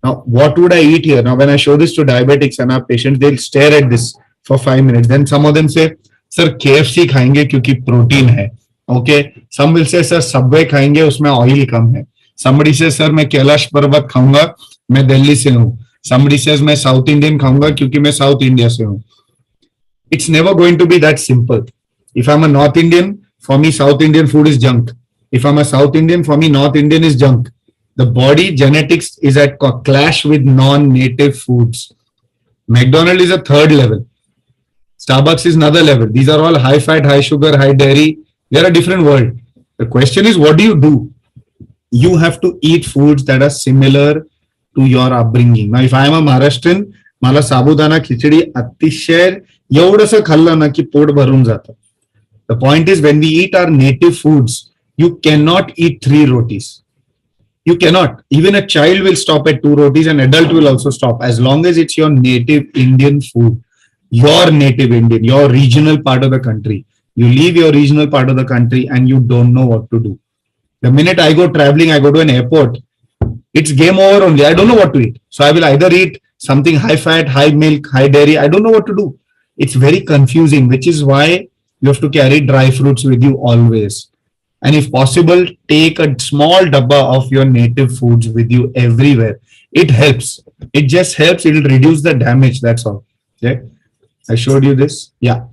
Now, what would I eat here? Now, when I show this to diabetics and our patients, they'll stare at this for 5 minutes. Then some of them say, sir, KFC खाएंगे क्योंकि protein है. Okay. Some will say, sir, Subway खाएंगे उसमें oil कम है. Somebody says, sir, मैं कैलाश पर्वत खाऊंगा, मैं दिल्ली से हूँ. Somebody says, मैं South Indian खाऊंगा क्योंकि मैं South India से हूँ. It's never going to be that simple. If I'm a North Indian, for me, South Indian food is junk. If I'm a South Indian, for me, North Indian is junk. The body genetics is at clash with non-native foods. McDonald's is a third level. Starbucks is another level. These are all high fat, high sugar, high dairy. They're a different world. The question is, what do? You have to eat foods that are similar to your upbringing. Now, if I am a Maharashtrian, मला साबुदाणा खिचडी अतिशय एवढंसं खाल्लं ना की pot भरून जातं. The point is, when we eat our native foods, you cannot eat 3 rotis. You cannot. Even a child will stop at 2 rotis, an adult will also stop, as long as it's your native Indian food. Your native Indian, your regional part of the country. You leave your regional part of the country and you don't know what to do. The minute I go traveling, I go to an airport, it's game over only. I don't know what to eat. So I will either eat something high fat, high milk, high dairy. I don't know what to do. It's very confusing, which is why you have to carry dry fruits with you always. And if possible, take a small dabba of your native foods with you everywhere. It helps. It just helps. It will reduce the damage. That's all. Okay. I showed you this. Yeah.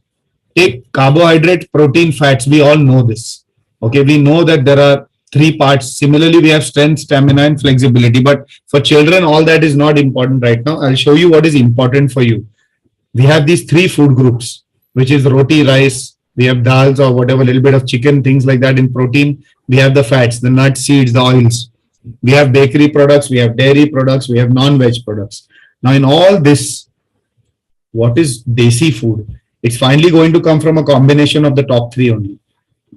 Take carbohydrate, protein, fats. We all know this. Okay. We know that there are 3 parts. Similarly, we have strength, stamina, and flexibility. But for children, all that is not important right now. I'll show you what is important for you. We have these 3 food groups, which is roti, rice. We have dals or whatever, little bit of chicken, things like that in protein. We have the fats, the nuts, seeds, the oils. We have bakery products, we have dairy products, we have non-veg products. Now, in all this, what is desi food? It's finally going to come from a combination of the top 3 only,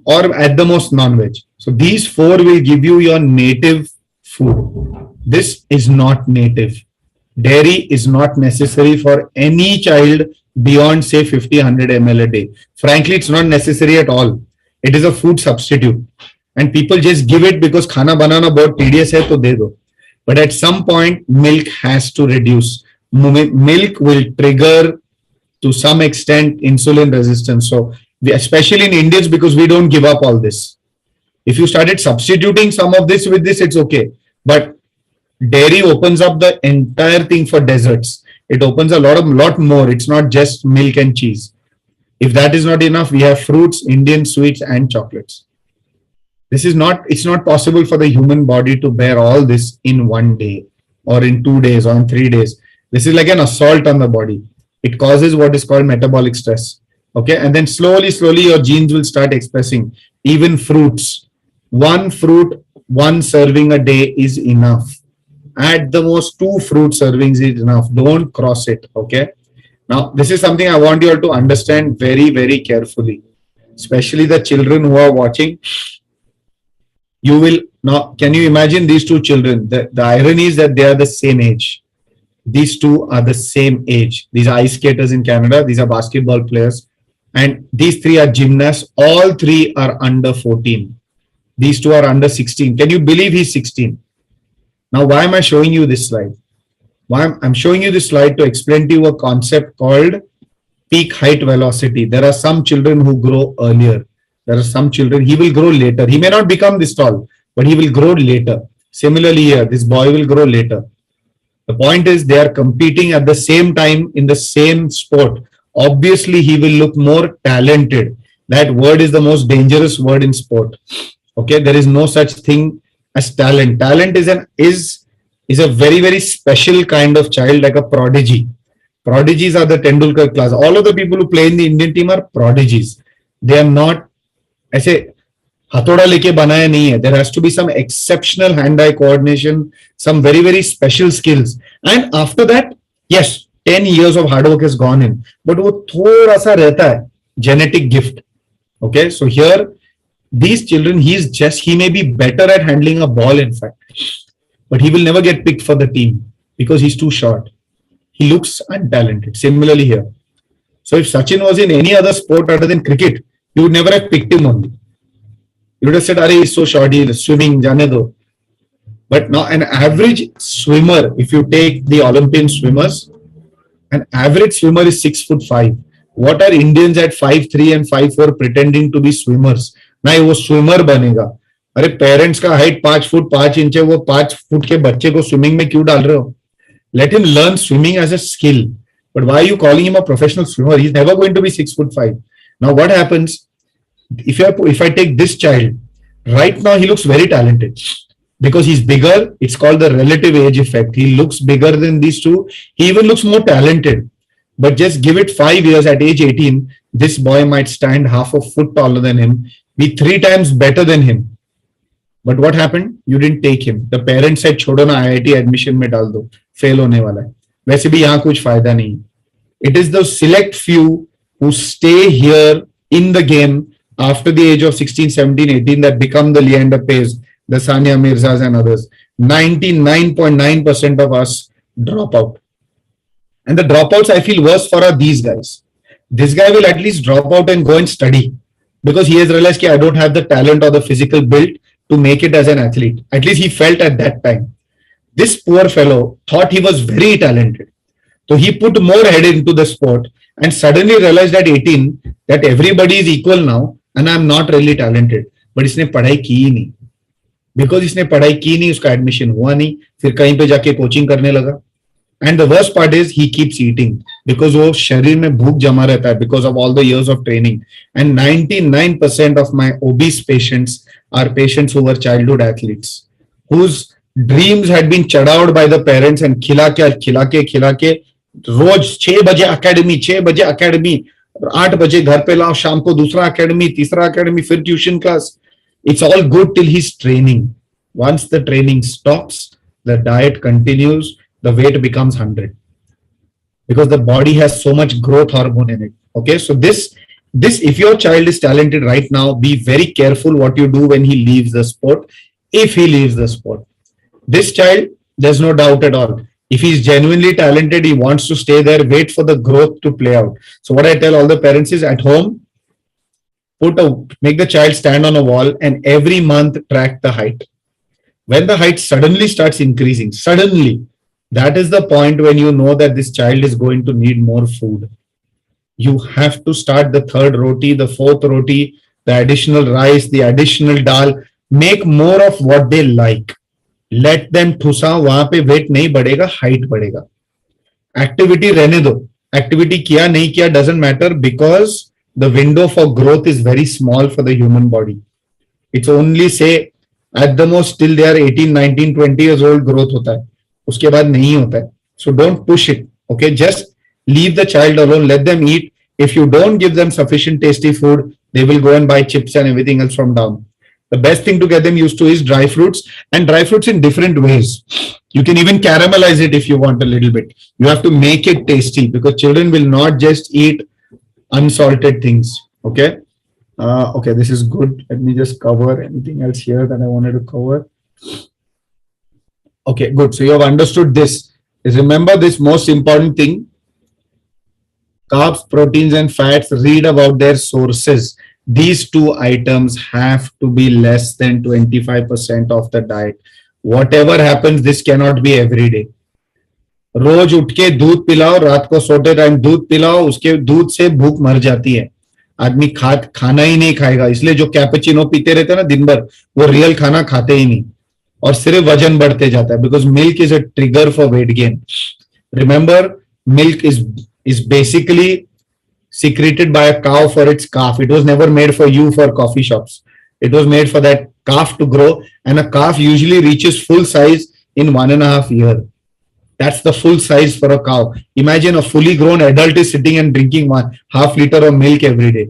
or at the most non-veg. So these 4 will give you your native food. This is not native. Dairy is not necessary for any child beyond, say, 50-100 ml a day. Frankly, it's not necessary at all. It is a food substitute. And people just give it because khana banana bahut tedious hai, to de do. But at some point, milk has to reduce. Milk will trigger, to some extent, insulin resistance. So, especially in Indians, because we don't give up all this. If you started substituting some of this with this, it's okay. But dairy opens up the entire thing for desserts. It opens a lot more. It's not just milk and cheese. If that is not enough, we have fruits, Indian sweets, and chocolates. It's not possible for the human body to bear all this in 1 day or in 2 days or in 3 days. This is like an assault on the body. It causes what is called metabolic stress. Okay. And then slowly, your genes will start expressing. Even fruits. 1 fruit, 1 serving a day is enough. At the most, 2 fruit servings is enough. Don't cross it. Okay. Now, this is something I want you all to understand very, very carefully, especially the children who are watching. You will now, can you imagine these 2 children? The irony is that they are the same age. These 2 are the same age. These are ice skaters in Canada. These are basketball players. And these 3 are gymnasts. All 3 are under 14. These 2 are under 16. Can you believe he's 16? Now, why am I showing you this slide? I'm showing you this slide to explain to you a concept called peak height velocity. There are some children who grow earlier. There are some children, he will grow later. He may not become this tall, but he will grow later. Similarly here, this boy will grow later. The point is they are competing at the same time in the same sport. Obviously, he will look more talented. That word is the most dangerous word in sport. Okay, there is no such thing as talent. Talent is a very, very special kind of child, like a prodigy. Prodigies are the Tendulkar class. All of the people who play in the Indian team are prodigies. They are not ऐसे हथौड़ा लेके बनाया नहीं है. There has to be some exceptional hand-eye coordination, some very, very special skills. And after that, yes, 10 years of hard work has gone in. But वो थोड़ा सा रहता है genetic gift. Okay, so here, these children, he may be better at handling a ball, in fact, but he will never get picked for the team because he's too short. He looks untalented. Similarly here. So if Sachin was in any other sport other than cricket, you would never have picked him only. You would have said, "Arey, he's so short, he's swimming, jane do." But now an average swimmer, if you take the Olympian swimmers, an average swimmer is 6'5". What are Indians at 5'3" and 5'4" pretending to be swimmers? नहीं, वो swimmer बनेगा. अरे parents का height 5 foot 5 inch है, वो 5 foot के बच्चे को स्विमिंग में क्यों डाल रहे हो? Let him learn swimming as a skill. But why are you calling him a professional swimmer? He's never going to be 6'5". Now what happens if I take this child right now? He looks very talented because he's bigger. It's called the relative age effect. He looks bigger than these two. He even looks more talented. But just give it 5 years. At age 18, this boy might stand half a foot taller than him, be 3 times better than him. But what happened? You didn't take him. The parents said, छोड़ो ना, IIT admission में डाल दो, fail होने वाला है. वैसे भी यहाँ कुछ फायदा नहीं. It is the select few who stay here in the game after the age of 16, 17, 18 that become the Leander Paes, the Sania Mirzas and others. 99.9% of us drop out. And the dropouts I feel worse for are these guys. This guy will at least drop out and go and study because he has realized that I don't have the talent or the physical build to make it as an athlete. At least he felt at that time. This poor fellow thought he was very talented. So he put more head into the sport and suddenly realized at 18 that everybody is equal now and I'm not really talented. But इसने पढ़ाई की ही नहीं. Because इसने पढ़ाई की नहीं, उसका admission हुआ नहीं, फिर कहीं पे जाके कोचिंग करने लगा. And the worst part is he keeps eating because वो शरीर में भूख जमा रहता है because of all the years of training. And 99% of my obese patients are patients who were childhood athletes whose dreams had been chadawed by the parents and खिला के रोज 6 बजे अकेडमी 8 बजे घर पे लाओ, शाम को दूसरा अकेडमी, तीसरा अकेडमी, फिर tuition class. It's all good till he's training. Once the training stops, the diet continues, the weight becomes 100 because the body has so much growth hormone in it. Okay, so this if your child is talented right now, be very careful what you do when he leaves the sport. If he leaves the sport, this child, there's no doubt at all. If he's genuinely talented, he wants to stay there, wait for the growth to play out. So what I tell all the parents is, at home, make the child stand on a wall and every month track the height. When the height suddenly starts increasing, that is the point when you know that this child is going to need more food. You have to start the 3rd roti, the 4th roti, the additional rice, the additional dal. Make more of what they like. Let them ठुसा, वहां पे weight नहीं बढ़ेगा, height बढ़ेगा. Activity रहने दो. Activity किया नहीं किया doesn't matter because the window for growth is very small for the human body. It's only say at the most till they are 18, 19, 20 years old growth होता है. उसके बाद नहीं होता है. So don't push it. Okay, just leave the child alone. Let them eat. If you don't give them sufficient tasty food, they will go and buy chips and everything else from down. The best thing to get them used to is dry fruits, and dry fruits in different ways. You can even caramelize it if you want a little bit. You have to make it tasty because children will not just eat unsalted things. Okay. Okay, this is good. Let me just cover anything else here that I wanted to cover. Okay, good. So you have understood this. Remember this most important thing. Carbs, proteins, and fats, read about their sources. These 2 items have to be less than 25% of the diet. Whatever happens, this cannot be every day. रोज उठ के दूध पिलाओ, रात को सोते time दूध पिलाओ, उसके दूध से भूख मर जाती है. आदमी खाना ही नहीं खाएगा, इसलिए जो कैपेचिनो पीते रहते हैं ना दिन भर, वो रियल खाना खाते ही नहीं और सिर्फ वजन बढ़ते जाता है, because milk is a trigger for weight gain. Remember, milk is basically secreted by a cow for its calf. It was never made for you for coffee shops. It was made for that calf to grow, and a calf usually reaches full size in 1.5 years. That's the full size for a cow. Imagine a fully grown adult is sitting and drinking 1/2 liter of milk every day.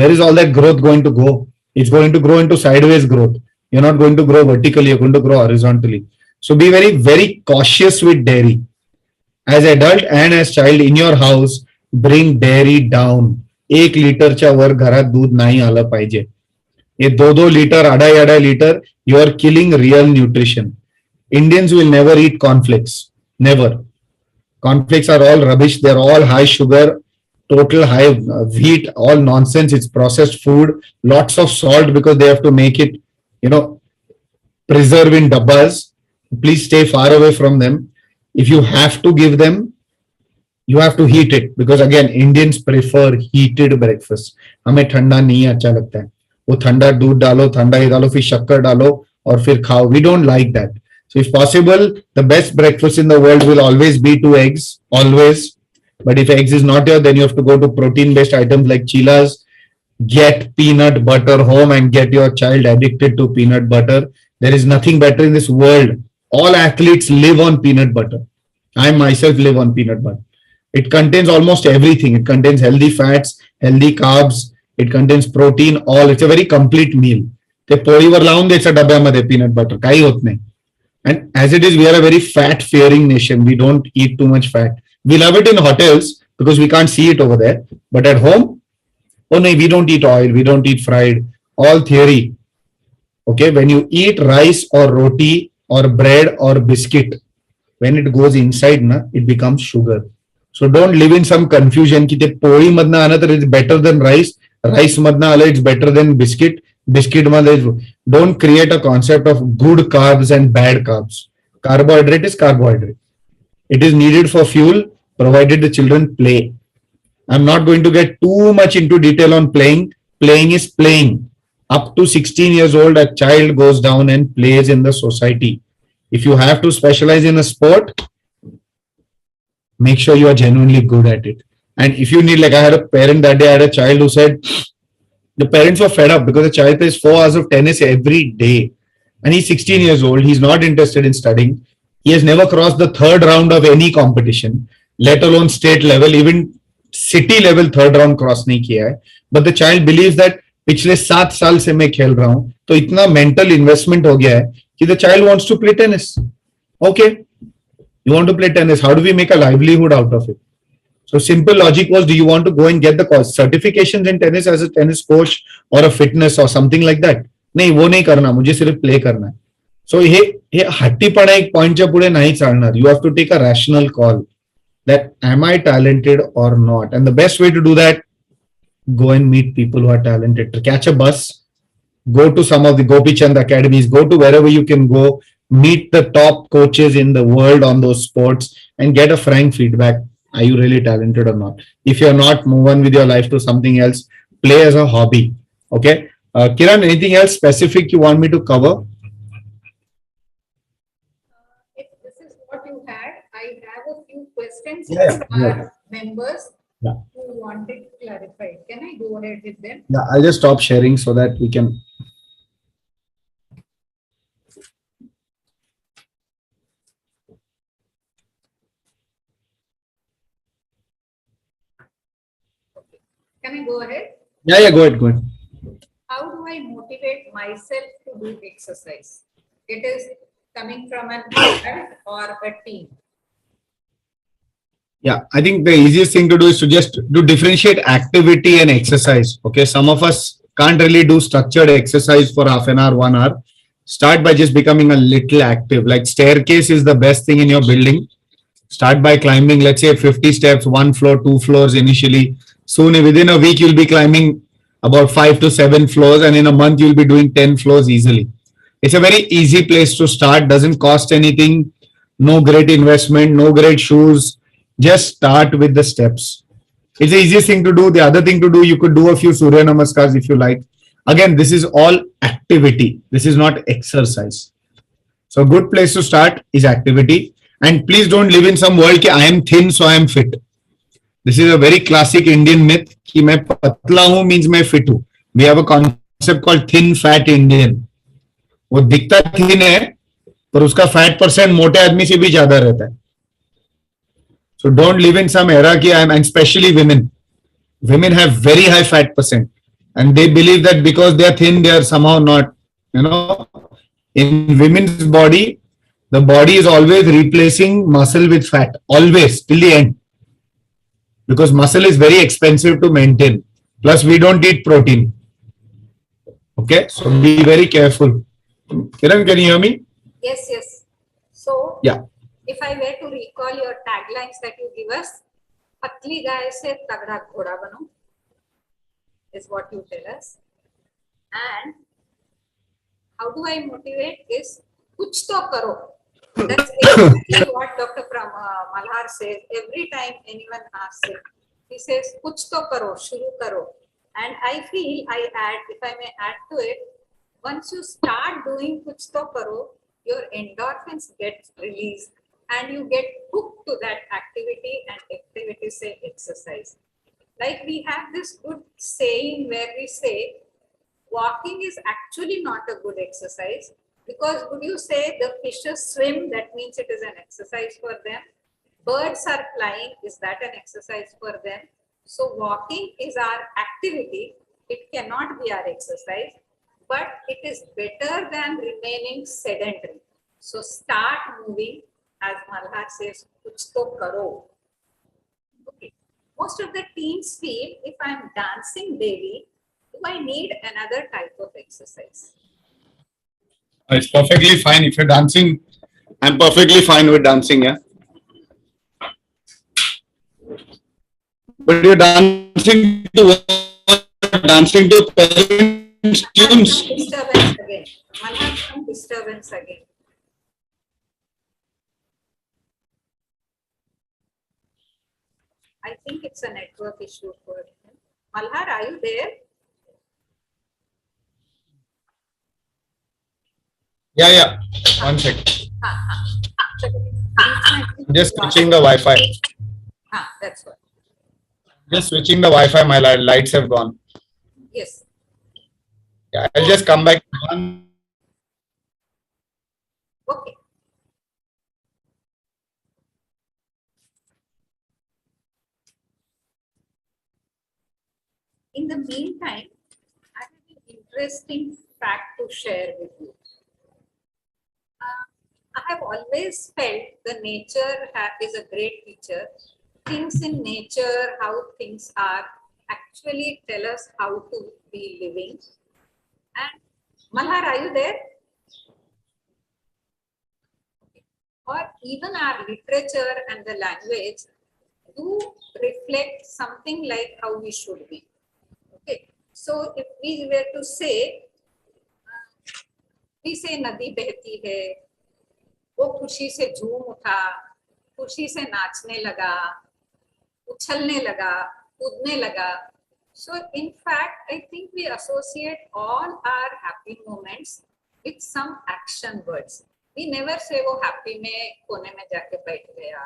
Where is all that growth going to go? It's going to grow into sideways growth. You're not going to grow vertically, you're going to grow horizontally. So be very, very cautious with dairy. As adult and as child in your house, bring dairy down. 1 लिटरच्या वर घरात दूध नाही आलं पाहिजे. हे 2-2 litre, 2.5 litre, you are killing real nutrition. Indians will never eat cornflakes. Never. Cornflakes are all rubbish. They're all high sugar, total high wheat, all nonsense. It's processed food, lots of salt because they have to make it, preserve in dabbas. Please stay far away from them. If you have to give them, you have to heat it, because again Indians prefer heated breakfast. हमें ठंडा नहीं अच्छा लगता है. वो ठंडा दूध डालो, ठंडा ये डालो, फिर शक्कर डालो और फिर खाओ. We don't like that. So if possible, the best breakfast in the world will always be 2 eggs, always. But if eggs is not here, then you have to go to protein-based items like chilas. Get peanut butter home and get your child addicted to peanut butter. There is nothing better in this world. All athletes live on peanut butter. I myself live on peanut butter. It contains almost everything. It contains healthy fats, healthy carbs. It contains protein. All. It's a very complete meal. ते पोळीवर लावून द्यायचं डब्यामध्ये peanut butter. काही होत नाही. And as it is, we are a very fat-fearing nation. We don't eat too much fat. We love it in hotels because we can't see it over there. But at home, oh no, we don't eat oil. We don't eat fried. All theory. Okay, when you eat rice or roti or bread or biscuit, when it goes inside, it becomes sugar. So don't live in some confusion ki te poli madna aana तर it's better than rice. Rice madna ala it's better than biscuit. Biscuit madna don't create a concept of good carbs and bad carbs. Carbohydrate is carbohydrate. It is needed for fuel provided the children play. I'm not going to get too much into detail on playing. Playing is playing. Up to 16 years old, a child goes down and plays in the society. If you have to specialize in a sport, make sure you are genuinely good at it. And if you need, like I had a parent that day, I had a child who said the parents were fed up because the child plays 4 hours of tennis every day. And he's 16 years old. He's not interested in studying. He has never crossed the 3rd round of any competition, let alone state level, even city level 3rd round cross nahi kiya hai. But the child believes that पिछले 7 साल से मैं खेल रहा हूं, तो इतना mental investment हो गया है कि the child wants to play tennis. Okay. You want to play tennis. How do we make a livelihood out of it? So simple logic was, do you want to go and get the certifications in tennis as a tennis coach or a fitness or something like that? नहीं, वो नहीं करना, मुझे सिर्फ play करना है. So हे हट्टीपणा एक पॉइंटच्या पुढे नाही चालणार. You have to take a rational call that am I talented or not? And the best way to do that, go and meet people who are talented. To catch a bus, go to some of the Gopi Chand academies, go to wherever you can go, meet the top coaches in the world on those sports and get a frank feedback. Are you really talented or not? If you're not, move on with your life to something else. Play as a hobby. Okay. Kiran, anything else specific you want me to cover? If this is what you had, I have a few questions Yeah, from our yeah. members Yeah. who wanted to clarify. Can I go ahead with them? Yeah, I'll just stop sharing so that we can. Can I go ahead? Yeah, go ahead, go ahead. How do I motivate myself to do exercise? It is coming from an adult or a teen. Yeah, I think the easiest thing to do is to just do differentiate activity and exercise. Okay, some of us can't really do structured exercise for half an hour, 1 hour. Start by just becoming a little active. Like staircase is the best thing in your building. Start by climbing, let's say 50 steps, 1 floor, 2 floors initially. Soon, within a week, you'll be climbing about 5 to 7 floors, and in a month, you'll be doing 10 floors easily. It's a very easy place to start. Doesn't cost anything. No great investment, no great shoes. Just start with the steps. It's the easiest thing to do. The other thing to do, you could do a few Surya Namaskars if you like. Again, this is all activity. This is not exercise. So a good place to start is activity. And please don't live in some world कि I am thin, so I am fit. This is a very classic Indian myth कि मैं पतला हूँ means मैं fit हूँ. We have a concept called thin fat Indian. वो दिखता thin है, पर उसका fat percent मोटे आदमी से भी ज्यादा रहता है. So don't live in some era कि I am, and especially women. Women have very high fat percent, and they believe that because they are thin, they are somehow not. You know, in women's body, the body is always replacing muscle with fat, always till the end, because muscle is very expensive to maintain. Plus, we don't eat protein. Okay, so be very careful. Kiran, can you hear me? Yes, yes. So, Yeah. if I were to recall your taglines that you give us, पतली गाय से तगड़ा घोड़ा बनो, is what you tell us. And how do I motivate is कुछ तो करो. That's exactly what Dr. Malhar says every time anyone asks him. He says कुछ तो करो, शुरू करो. And I feel I add, if I may add to it, once you start doing kuch to karo, your endorphins get released and you get hooked to that activity, and activity say exercise. Like we have this good saying where we say walking is actually not a good exercise, because would you say the fishes swim, that means it is an exercise for them. Birds are flying, is that an exercise for them? So walking is our activity, it cannot be our exercise, but it is better than remaining sedentary. So start moving, as Malhar says, kuch to karo. Okay. Most of the teens feel, if I am dancing daily, do I need another type of exercise? It's perfectly fine if you're dancing. I'm perfectly fine with dancing, yeah. But you're dancing to what? Dancing to parents' tunes. Disturbance again. Malhar, some disturbance again. I think it's a network issue for him. Malhar, are you there? Yeah, yeah. One second. Just switching the Wi-Fi. That's what. Just switching the Wi-Fi. My lights have gone. Yes. Yeah, I'll just come back. Okay. In the meantime, I have an interesting fact to share with you. I have always felt the nature is a great teacher. Things in nature, how things are, actually tell us how to be living. And Malhar, are you there? Or even our literature and the language do reflect something like how we should be. Okay, so if we were to say, we say नदी बहती है, वो खुशी से झूम उठा, खुशी से नाचने लगा, उछलने लगा, कूदने लगा. So in fact, I think we associate all our happy moments with some action words. We never say वो happy में कोने में जाके बैठ गया,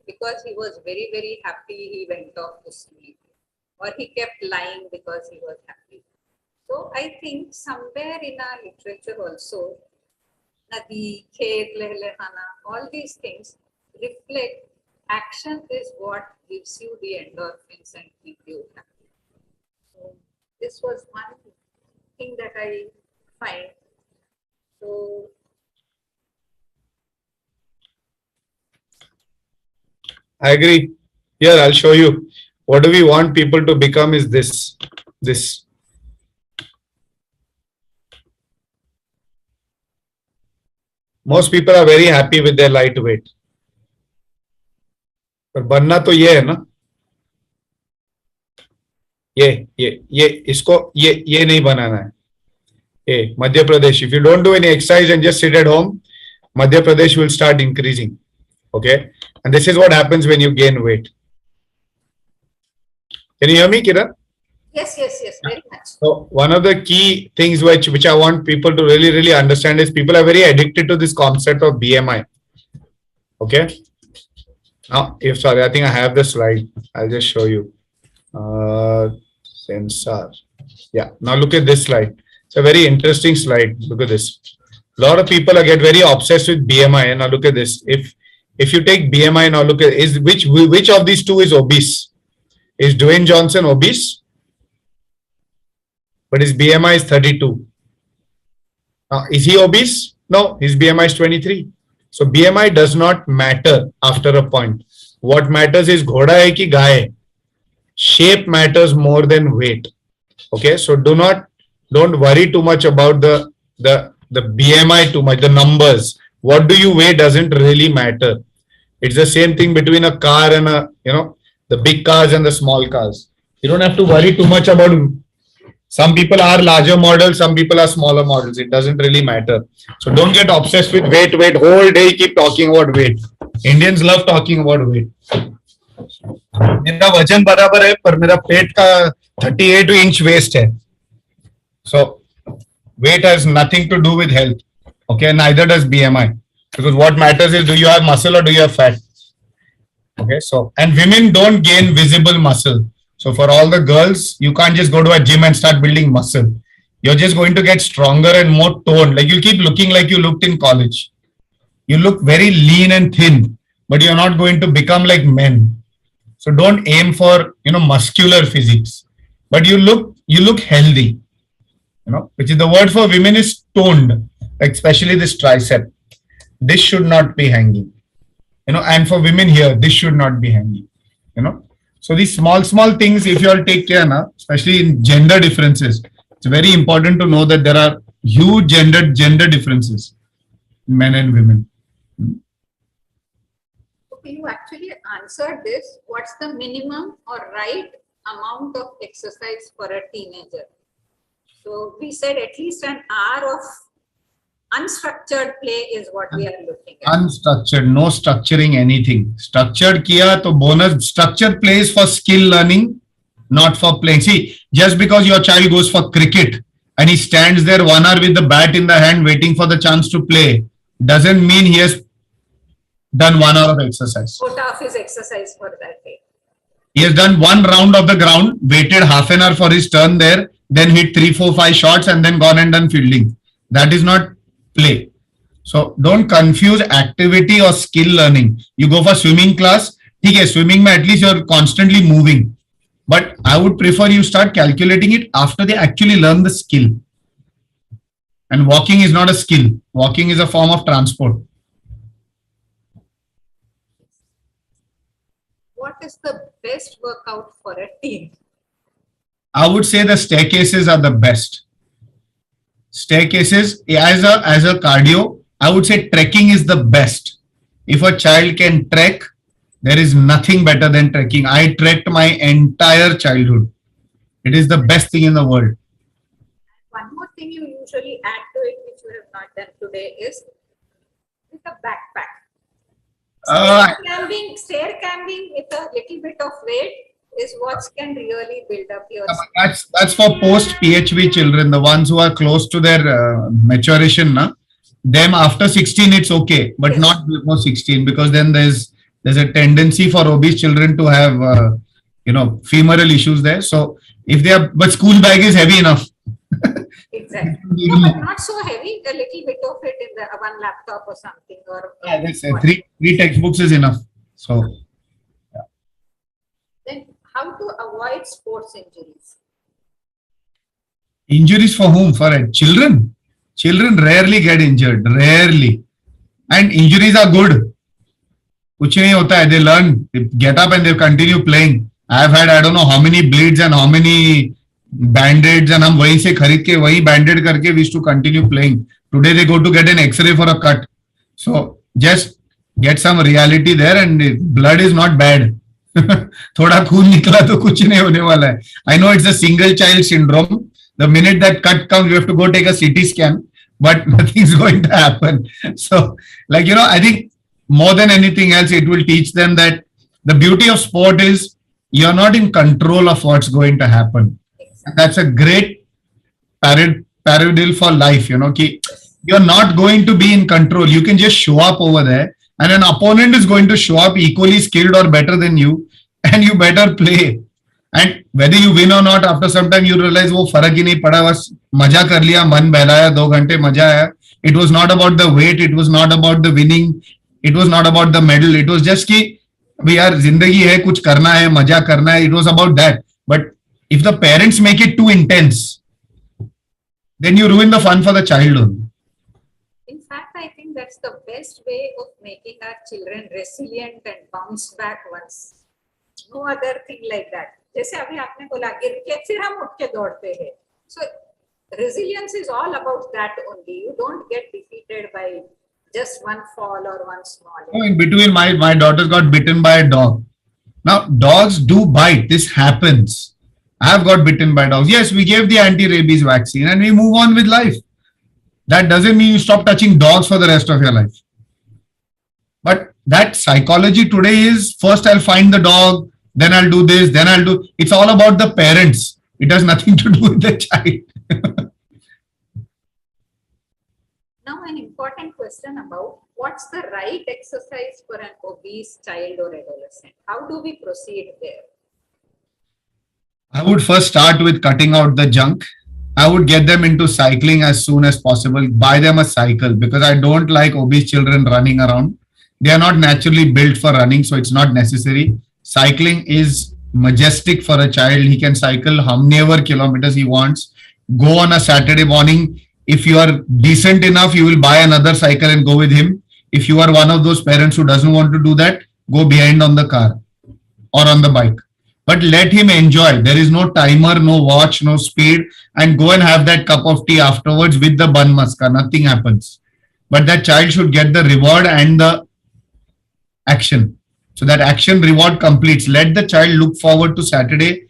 because he was very, very happy, he went off to sleep, or he kept lying because he was happy. So I think somewhere in our literature also, nadi, khet, lehlehana, all these things reflect action is what gives you the endorphins and keep you happy. So this was one thing that I find. So I agree. Here, I'll show you. What do we want people to become is this. Most people are very happy with their light weight. पर बनना तो ये है ना, ये इसको ये नहीं बनाना है. ये Madhya Pradesh, if you don't do any exercise and just sit at home, Madhya Pradesh will start increasing. Okay, and this is what happens when you gain weight. Can you hear me, Kiran? Yes, very much. So one of the key things which I want people to really understand is people are very addicted to this concept of BMI. Okay. Now, sorry, I think I have the slide. I'll just show you. Sensor. Yeah. Now look at this slide. It's a very interesting slide. Look at this. A lot of people get very obsessed with BMI. And now look at this. If you take BMI now, look at which of these two is obese? Is Dwayne Johnson obese? But his BMI is 32. Now, is he obese? No, his BMI is 23. So BMI does not matter after a point. What matters is ghoda hai ki gaay hai. Shape matters more than weight. Okay, so don't worry too much about the BMI too much, the numbers. What do you weigh doesn't really matter. It's the same thing between a car and the big cars and the small cars. You don't have to worry too much about. Some people are larger models, some people are smaller models. It doesn't really matter. So don't get obsessed with weight. Whole day keep talking about weight. Indians love talking about weight. मेरा वजन बराबर है पर मेरा पेट का 38 inch waist है. So weight has nothing to do with health. Okay, neither does BMI. Because what matters is, do you have muscle or do you have fat? Okay, so, and women don't gain visible muscle. So for all the girls, you can't just go to a gym and start building muscle. You're just going to get stronger and more toned. Like you keep looking like you looked in college. You look very lean and thin, but you're not going to become like men. So don't aim for, muscular physiques, but you look healthy, which is the word for women is toned, like especially this tricep. This should not be hanging, and for women here, this should not be hanging, So these small things, if you all take care now, especially in gender differences, it's very important to know that there are huge gender differences, men and women. Okay, you actually answered this. What's the minimum or right amount of exercise for a teenager? So we said at least an hour of unstructured play is what we are looking at. Unstructured, no structuring anything. Structured kiya to bonus. Structured plays for skill learning, not for playing. See, just because your child goes for cricket and he stands there 1 hour with the bat in the hand waiting for the chance to play, doesn't mean he has done 1 hour of exercise. Quota of his exercise for that day. He has done 1 round of the ground, waited half an hour for his turn there, then hit 3, 4, 5 shots and then gone and done fielding. That is not play. So don't confuse activity or skill learning. You go for swimming class, okay, swimming at least you're constantly moving. But I would prefer you start calculating it after they actually learn the skill. And walking is not a skill. Walking is a form of transport. What is the best workout for a teen? I would say the staircases are the best. Staircases as a cardio, I would say trekking is the best. If a child can trek, there is nothing better than trekking. I trekked my entire childhood. It is the best thing in the world. One more thing you usually add to it, which you have not done today, is with a backpack. Stair climbing with a little bit of weight is what can really build up your. That's for post PHV children, the ones who are close to their maturation. Them after 16 it's okay, but yes, not before 16, because then there's a tendency for obese children to have femoral issues there. So if they are, but school bag is heavy enough. Exactly. No, but not so heavy. A little bit of it in the one laptop or something, or that's three textbooks is enough. So yeah. Then how to avoid sports injuries? Injuries for whom? For children. Children rarely get injured. Rarely. And injuries are good. Kuch nahi hota hai. They learn, they get up and they continue playing. I have had I don't know how many bleeds and how many band-aids, and हम वहीं से खरीद के वहीं band-aid करके we used to continue playing. Today they go to get an X-ray for a cut. So just get some reality there, and blood is not bad. थोड़ा खून निकला तो कुछ नहीं होने वाला है. I know it's a single child syndrome. The minute that cut comes, you have to go take a CT scan, but nothing's going to happen. So, I think more than anything else, it will teach them that the beauty of sport is you're not in control of what's going to happen. And that's a great parallel for life, ki you're not going to be in control. You can just show up over there and an opponent is going to show up equally skilled or better than you, and you better play. And whether you win or not, after some time you realize वो फर्क ही नहीं पड़ा, बस मजा कर लिया, मन बहलाया, 2 घंटे मजा आया. It was not about the weight, it was not about the winning, it was not about the medal. It was just कि भाई यार जिंदगी है, कुछ करना है, मजा करना है. It was about that. But if the parents make it too intense, then you ruin the fun for the child only. In fact, I think that's the best way of making our children resilient and bounce back once. No other thing like that. जैसे अभी आपने बोला गिर के फिर हम उठ के दौड़ते हैं. So resilience is all about that only. You don't get defeated by just one fall or one small. In between, my daughter got bitten by a dog. Now dogs do bite. This happens. I have got bitten by dogs. Yes, we gave the anti-rabies vaccine and we move on with life. That doesn't mean you stop touching dogs for the rest of your life. But that psychology today is first I'll find the dog, then I'll do this, then I'll do. It's all about the parents. It has nothing to do with the child. Now, an important question about what's the right exercise for an obese child or adolescent? How do we proceed there? I would first start with cutting out the junk. I would get them into cycling as soon as possible. Buy them a cycle because I don't like obese children running around. They are not naturally built for running, so it's not necessary. Cycling is majestic for a child. He can cycle how many kilometers he wants. Go on a Saturday morning. If you are decent enough, you will buy another cycle and go with him. If you are one of those parents who doesn't want to do that, go behind on the car or on the bike. But let him enjoy. There is no timer, no watch, no speed, and go and have that cup of tea afterwards with the bun maska. Nothing happens. But that child should get the reward and the action. So that action reward completes. Let the child look forward to Saturday.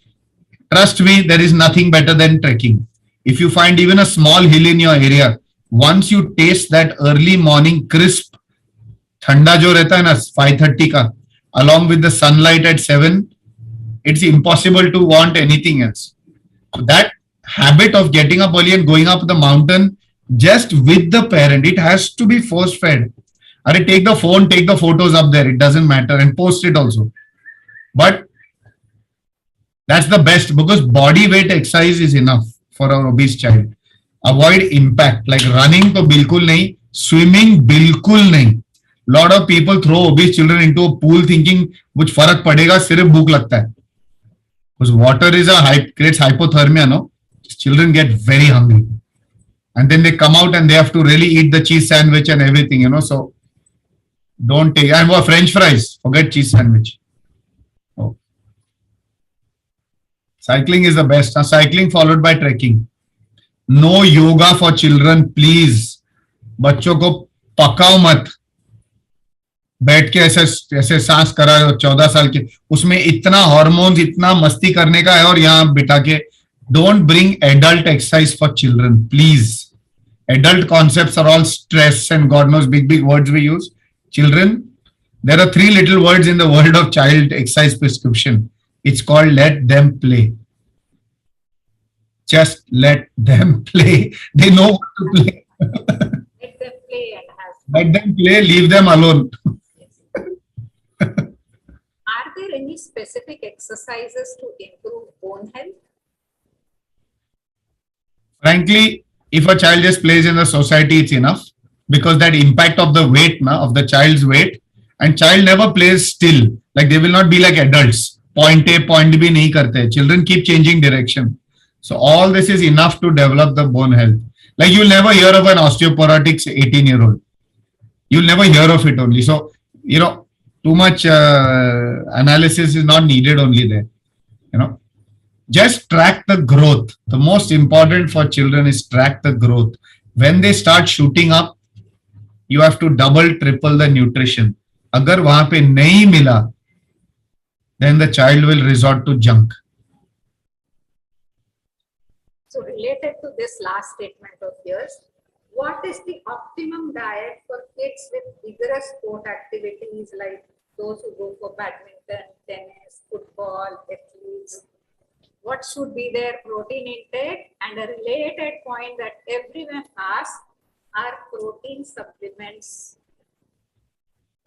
Trust me, there is nothing better than trekking. If you find even a small hill in your area, once you taste that early morning crisp, thanda jo rehta hai na 5:30 ka, along with the sunlight at 7, it's impossible to want anything else. So that habit of getting up early and going up the mountain just with the parent, it has to be force fed. Take the phone, take the photos up there, it doesn't matter, and post it also. But that's the best because body weight exercise is enough for our obese child. Avoid impact, like running to bilkul nahi, swimming bilkul nahi. Lot of people throw obese children into a pool thinking कुछ फर्क पड़ेगा, सिर्फ भूख लगता है. Because water is creates hypothermia, no? Children get very hungry. And then they come out and they have to really eat the cheese sandwich and everything, so don't take, and French fries, forget cheese sandwich. Oh. Cycling is the best. Cycling followed by trekking. No yoga for children, please. बच्चों को पकाओ मत. बैठ के ऐसे सांस करा 14 साल के, उसमें इतना हार्मोन्स, इतना मस्ती करने का है, और यहाँ बिठा के don't bring adult exercise for children, please. Adult concepts are all stress and God knows big words we use. Children, there are 3 little words in the world of child exercise prescription. It's called let them play. Just let them play. They know what to play. Let them play and have fun. Let them play, leave them alone. Are there any specific exercises to improve bone health? Frankly, if a child just plays in the society, it's enough, because that impact of the weight, of the child's weight, and child never plays still. Like they will not be like adults. Point A, point B nahi karte. Children keep changing direction. So all this is enough to develop the bone health. Like you'll never hear of an osteoporotic 18-year-old. You'll never hear of it only. So, too much analysis is not needed only there. Just track the growth. The most important for children is track the growth. When they start shooting up, you have to double, triple the nutrition. Agar wahan pe nahi mila, then the child will resort to junk. So related to this last statement of yours, what is the optimum diet for kids with vigorous sport activities like those who go for badminton, tennis, football, athletes, what should be their protein intake? And a related point that everyone asks are protein supplements.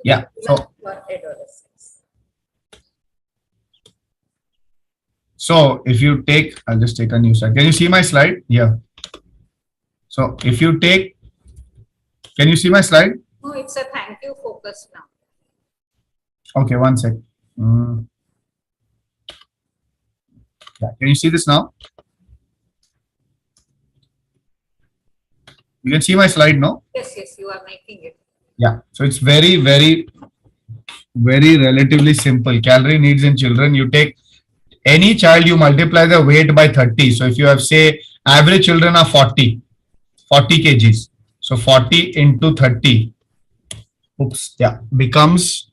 Yeah. So, for adolescents. so if you take, I'll just take a new slide. Can you see my slide? Yeah. So if you take, can you see my slide? No, it's a thank you focus now. Okay, one sec. Yeah, can you see this now? You can see my slide, no? Yes, yes, you are making it. Yeah. So it's very, very relatively simple. Calorie needs in children. You take any child, you multiply the weight by 30. So if you have, say, average children are 40 kgs. So 40 into 30, oops, yeah, becomes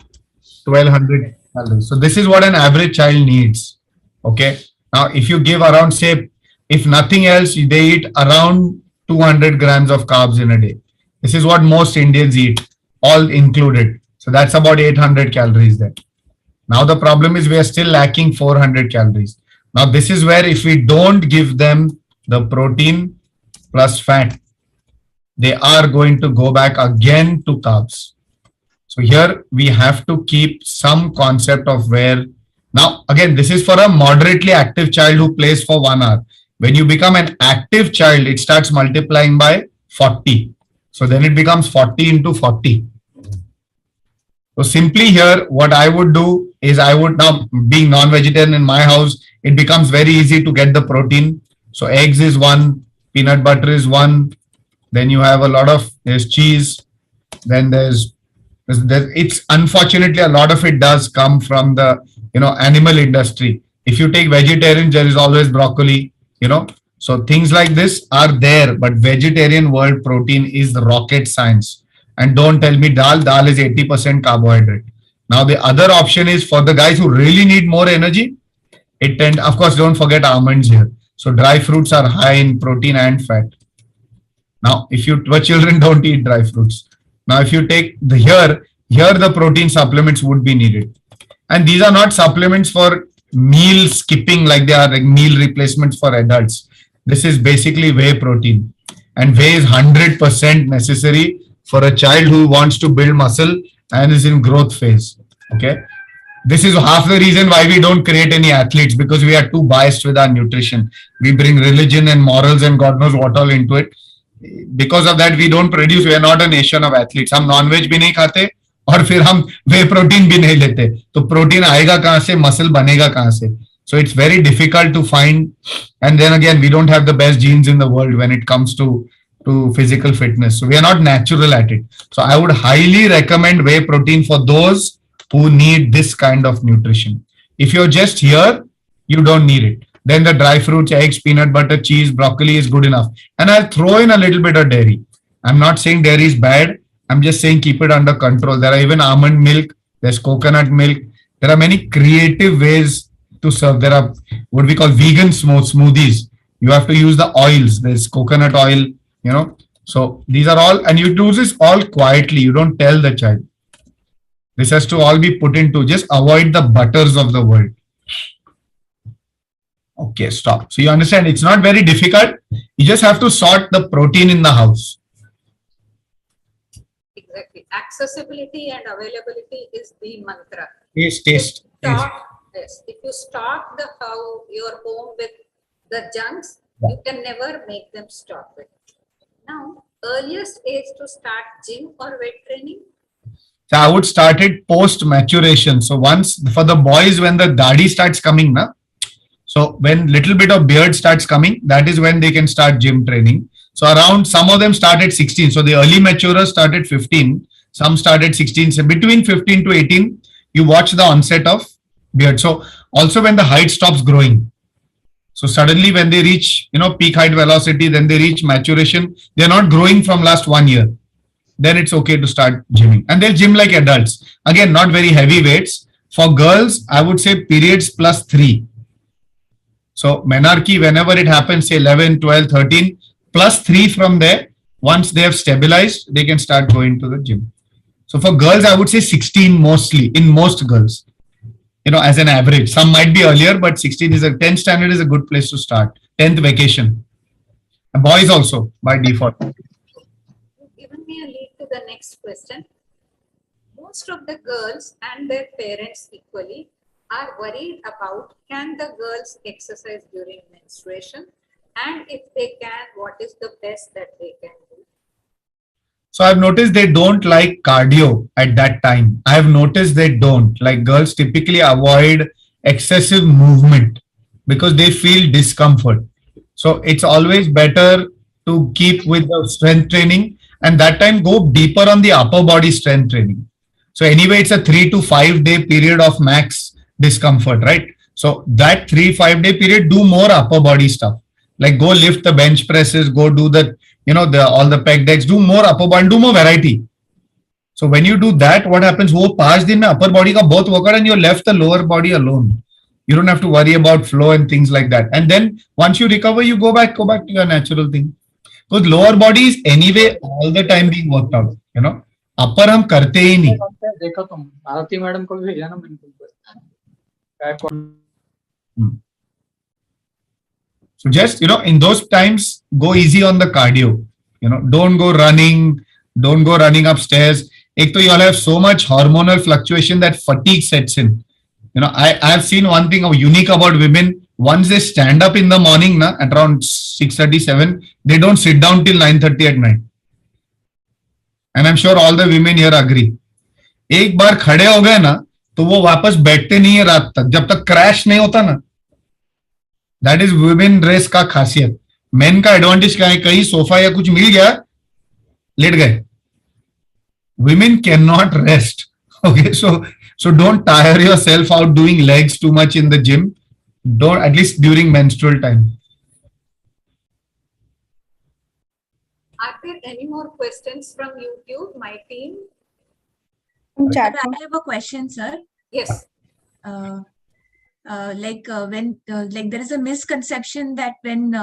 1200 calories. So this is what an average child needs. Okay. Now, if you give around, say, if nothing else, they eat around 200 grams of carbs in a day. This is what most Indians eat, all included. So that's about 800 calories there. Now the problem is we are still lacking 400 calories. Now this is where if we don't give them the protein plus fat, they are going to go back again to carbs. So here we have to keep some concept of where, now again, this is for a moderately active child who plays for 1 hour. When you become an active child, it starts multiplying by 40. So then it becomes 40 into 40. So simply here, what I would do is I would, now being non-vegetarian in my house, it becomes very easy to get the protein. So eggs is 1, peanut butter is 1. Then you have a lot of, there's cheese. Then there's it's unfortunately a lot of it does come from the, animal industry. If you take vegetarian, there is always broccoli, So things like this are there, but vegetarian world protein is the rocket science. And don't tell me dal is 80% carbohydrate. Now the other option is for the guys who really need more energy. Of course, don't forget almonds here. So dry fruits are high in protein and fat. Now, but children don't eat dry fruits. Now, if you take here the protein supplements would be needed. And these are not supplements for meal skipping like they are like meal replacements for adults. This is basically whey protein. And whey is 100% necessary for a child who wants to build muscle and is in growth phase. Okay. This is half the reason why we don't create any athletes, because we are too biased with our nutrition. We bring religion and morals and God knows what all into it. Because of that, we don't produce. We are not a nation of athletes. हम non-veg भी नहीं खाते और फिर हम whey protein भी नहीं लेते. तो protein आएगा कहाँ से? Muscle बनेगा कहाँ से? So it's very difficult to find. And then again, we don't have the best genes in the world when it comes to physical fitness. So we are not natural at it. So I would highly recommend whey protein for those who need this kind of nutrition. If you're just here, you don't need it. Then the dry fruits, eggs, peanut butter, cheese, broccoli is good enough. And I'll throw in a little bit of dairy. I'm not saying dairy is bad. I'm just saying keep it under control. There are even almond milk. There's coconut milk. There are many creative ways to serve. There are what we call vegan smoothies. You have to use the oils. There's coconut oil, So these are all, and you do this all quietly. You don't tell the child. This has to all be put into, just avoid the butters of the world. Okay, stop. So you understand, it's not very difficult. You just have to sort the protein in the house. Exactly. Accessibility and availability is the mantra. Taste. Yes. If you stock your home with the junks, you can never make them stop it. Now, earliest age to start gym or weight training? So I would start it post maturation. So once for the boys, when the dadi starts coming, so when little bit of beard starts coming, that is when they can start gym training. So around, some of them start at 16. So the early maturers start at 15. Some start at 16. So between 15 to 18, you watch the onset of beard. So also when the height stops growing. So suddenly when they reach, peak height velocity, then they reach maturation, they're not growing from last 1 year. Then it's okay to start gymming. And they'll gym like adults. Again, not very heavy weights. For girls, I would say periods plus 3. So menarche, whenever it happens, say 11, 12, 13, plus 3 from there. Once they have stabilized, they can start going to the gym. So for girls, I would say 16 mostly, in most girls, as an average. Some might be earlier, but 16 is 10th standard is a good place to start. 10th vacation. And boys also by default. You've given me a lead to the next question. Most of the girls and their parents equally are worried about, can the girls exercise during menstruation? And if they can, what is the best that they can do? So I've noticed they don't like cardio at that time. I've noticed they don't. Like girls typically avoid excessive movement because they feel discomfort. So it's always better to keep with the strength training, and that time go deeper on the upper body strength training. So anyway, it's a 3 to 5 day period of max discomfort, right? So that 3-5 day period, do more upper body stuff. Like go lift the bench presses, go do the, all the pec decks, do more upper body, do more variety. So when you do that, what happens? वो 5 दिन में upper body का बहुत workout and you left the lower body alone. You don't have to worry about flow and things like that. And then once you recover, you go back to your natural thing. Because lower body is anyway all the time being worked out. Upper हम करते ही नहीं. देखो तुम आरती madam को भी भेजा ना So just, in those times, go easy on the cardio. Don't go running upstairs. Ek to you all have so much hormonal fluctuation that fatigue sets in. I have seen one thing unique about women. Once they stand up in the morning, at around 6:37, they don't sit down till 9:30 at night. And I'm sure all the women here agree. एक बार खड़े हो गए ना, तो वो वापस बैठते नहीं है रात तक, जब तक क्रैश नहीं होता ना. That is women race का खासियत. Men का एडवांटेज क्या है? कहीं सोफा या कुछ मिल गया, लेट गए. Women cannot rest. Okay, so don't tire yourself out doing legs too much in the gym. Don't, at least during menstrual time. Are there any more questions from YouTube, my team? I have a question, sir. Yes. When there is a misconception that when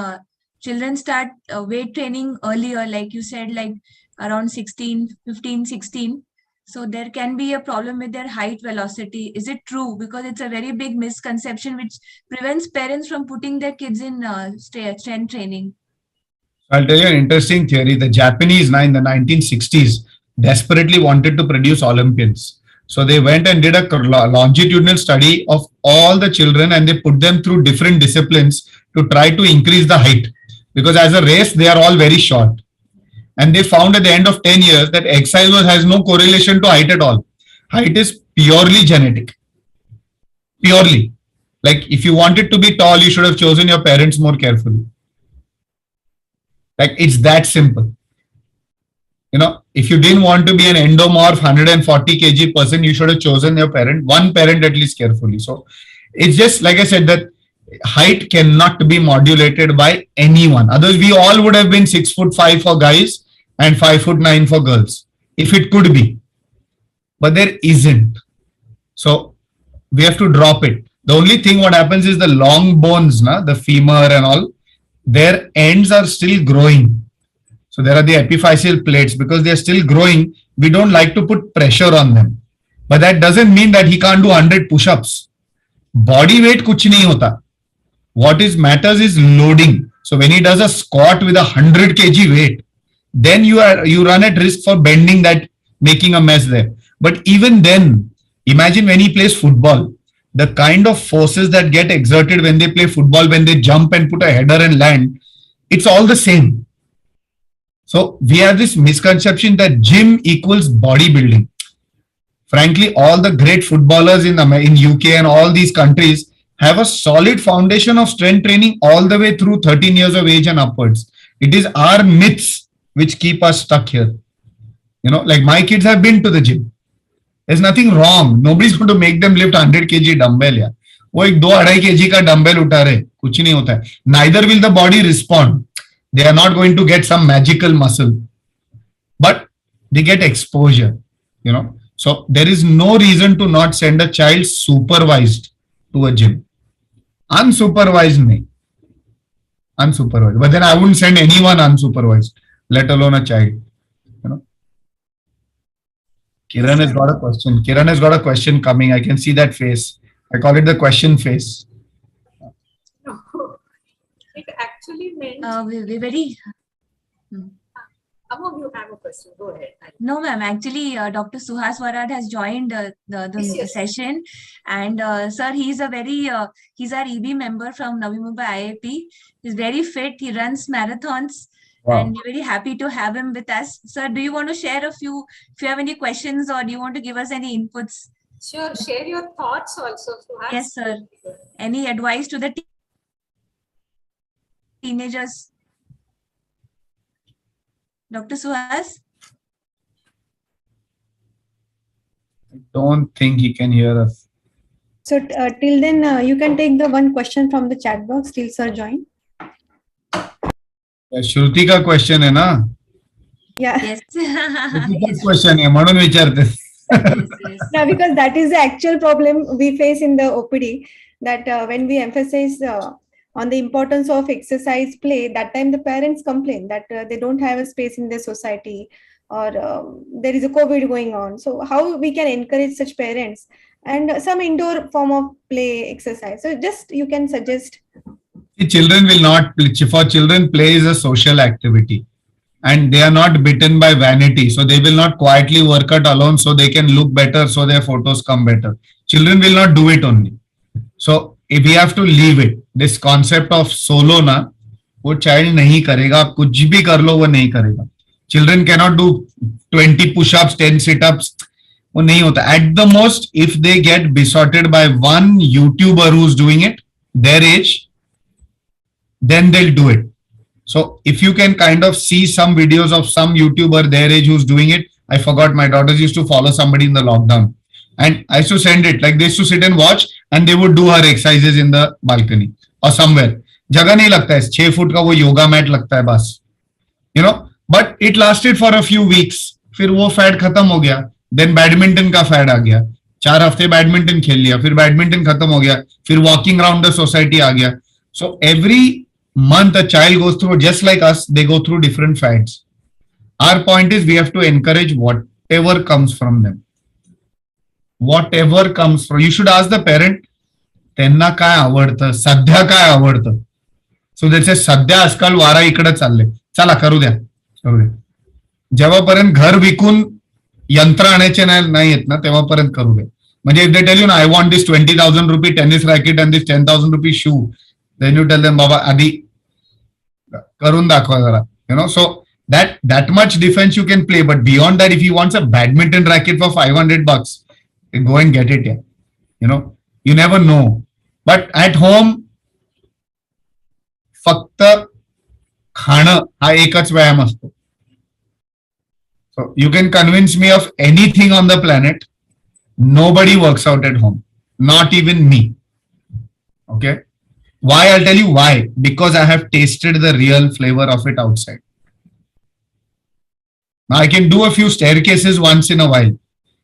children start weight training earlier, like you said, like around 15, 16, so there can be a problem with their height velocity. Is it true? Because it's a very big misconception which prevents parents from putting their kids in strength training. I'll tell you an interesting theory. The Japanese in the 1960s desperately wanted to produce Olympians. So they went and did a longitudinal study of all the children and they put them through different disciplines to try to increase the height. Because as a race, they are all very short. And they found at the end of 10 years that exercise has no correlation to height at all. Height is purely genetic. Purely. Like if you wanted to be tall, you should have chosen your parents more carefully. Like it's that simple. If you didn't want to be an endomorph 140 kg person, you should have chosen your parent, one parent at least carefully. So it's just like I said, that height cannot be modulated by anyone. Otherwise, we all would have been 6'5" for guys and 5'9" for girls, if it could be. But there isn't. So we have to drop it. The only thing what happens is the long bones, the femur and all, their ends are still growing. So there are the epiphyseal plates. Because they are still growing, we don't like to put pressure on them. But that doesn't mean that he can't do 100 push-ups. Body weight kuch nahi hota. What matters is loading. So when he does a squat with 100 kg weight, then you run at risk for bending that, making a mess there. But even then, imagine when he plays football, the kind of forces that get exerted when they play football, when they jump and put a header and land, it's all the same. So we have this misconception that gym equals bodybuilding. Frankly, all the great footballers in UK and all these countries have a solid foundation of strength training all the way through 13 years of age and upwards. It is our myths which keep us stuck here. Like my kids have been to the gym. There's nothing wrong. Nobody's going to make them lift 100 kg dumbbell. Yeah. वो एक 2-2.5 kg का dumbbell उठा रहे, कुछ नहीं होता है. Neither will the body respond. They are not going to get some magical muscle, but they get exposure, So there is no reason to not send a child supervised to a gym. Unsupervised, nahi. Unsupervised. But then I wouldn't send anyone unsupervised, let alone a child. Kiran has got a question. Kiran has got a question coming. I can see that face. I call it the question face. No, it actually meant. We're very. Amog, you have a question. Go ahead. No, ma'am. Actually, Dr. Suhas Warad has joined the Yes. session, and sir, he's a very he's our EB member from Navi Mumbai IAP. He's very fit. He runs marathons, Wow. and we're very happy to have him with us. Sir, do you want to share a few? If you have any questions, or do you want to give us any inputs? Sure, share your thoughts also, Suhas. Yes, sir. Any advice to the teenagers? Dr. Suhas? I don't think he can hear us. So till then, you can take the one question from the chat box till sir join. Shruti का question है ना? Yeah. Yes. Shruti question है म्हणून विचारते. Yes. Yeah, because that is the actual problem we face in the OPD, that when we emphasize on the importance of exercise play, that time the parents complain that they don't have a space in their society, or there is a COVID going on. So how we can encourage such parents and some indoor form of play exercise? So just you can suggest. Children will not, for children, play is a social activity and they are not bitten by vanity. So they will not quietly work out alone so they can look better, so their photos come better. Children will not do it only. So if we have to leave it, this concept of solo na, वो child नहीं करेगा, आप कुछ भी कर लो वो नहीं करेगा. Children cannot do 20 push-ups, 10 sit-ups. वो नहीं होता. At the most, if they get besotted by one YouTuber who's doing it, their age, then they'll do it. So if you can kind of see some videos of some YouTuber their age who's doing it, I forgot, my daughters used to follow somebody in the lockdown. And I used to send it, like they used to sit and watch and they would do her exercises in the balcony or somewhere. जगह नहीं लगता है, 6 foot का वो yoga mat लगता है बस. You know, but it lasted for a few weeks. फिर वो फैड खत्म हो गया. Then बैडमिंटन का फैड आ गया. 4 हफ्ते बैडमिंटन खेल लिया, फिर बैडमिंटन खत्म हो गया, फिर वॉकिंग अराउंड द सोसाइटी आ गया. So every month a child goes through, just like us, they go through different fads. Our point is we have to encourage whatever comes from them. Whatever comes from, you should ask the parent, त्यांना काय आवडतं, सध्या काय आवडतं. So they say, सध्या आजकाल वारा इकडे चालले, चला करू द्या. जेव्हापर्यंत घर विकून यंत्र आणायचे नाही येत ना, तेव्हापर्यंत करू द्या. म्हणजे if they tell you, I want this 20,000 rupee tennis racket and this 10,000 rupee shoe, then you tell them, बाबा आधी करून दाखवा जरा. You know, so that much defense you can play, but beyond that, if he wants a badminton racket for $500, go and get it. Yeah, you know, you never know. But at home, फक्त खाणं हा एकच व्यायाम असतो. So you can convince me of anything on the planet. Nobody works out at home, not even me. Okay. Why? I'll tell you why. Because I have tasted the real flavor of it outside. Now I can do a few staircases once in a while.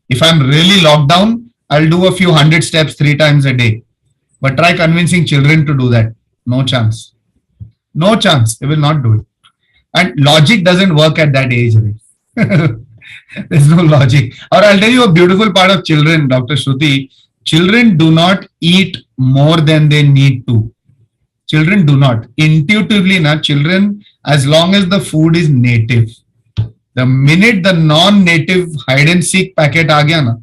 If I'm really locked down, I'll do a few 100 steps 3 times a day. But try convincing children to do that. No chance. No chance. They will not do it. And logic doesn't work at that age. Right? There's no logic. Or I'll tell you a beautiful part of children, Dr. Shruti. Children do not eat more than they need to. Children do not. Intuitively, children, as long as the food is native. The minute the non-native hide and seek packet aa gaya na,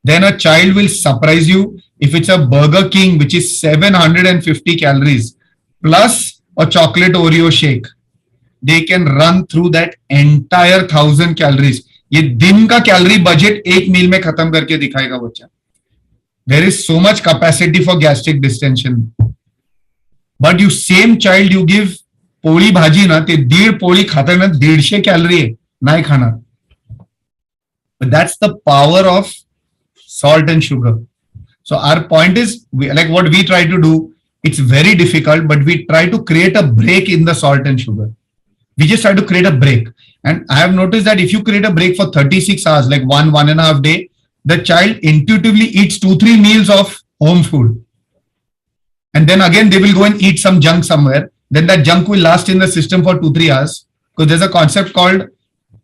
then a child will surprise you. If it's a Burger King, which is 750 calories, plus a chocolate Oreo shake, they can run through that entire 1000 calories. ये दिन का calorie budget एक meal में खत्म करके दिखाएगा बच्चा. There is so much capacity for gastric distension. But you same child, you give पोळी भाजी ना, ते 1.5 पोळी खाता ना 150 कॅलरी आहे, नाही खाणार. But that's the power of salt and sugar. So our point is, like what we try to do, it's very difficult, but we try to create a break in the salt and sugar. We just try to create a break. And I have noticed that if you create a break for 36 hours, like 1.5 day, the child intuitively eats 2-3 meals of home food. And then again, they will go and eat some junk somewhere. Then that junk will last in the system for 2-3 hours. Because there's a concept called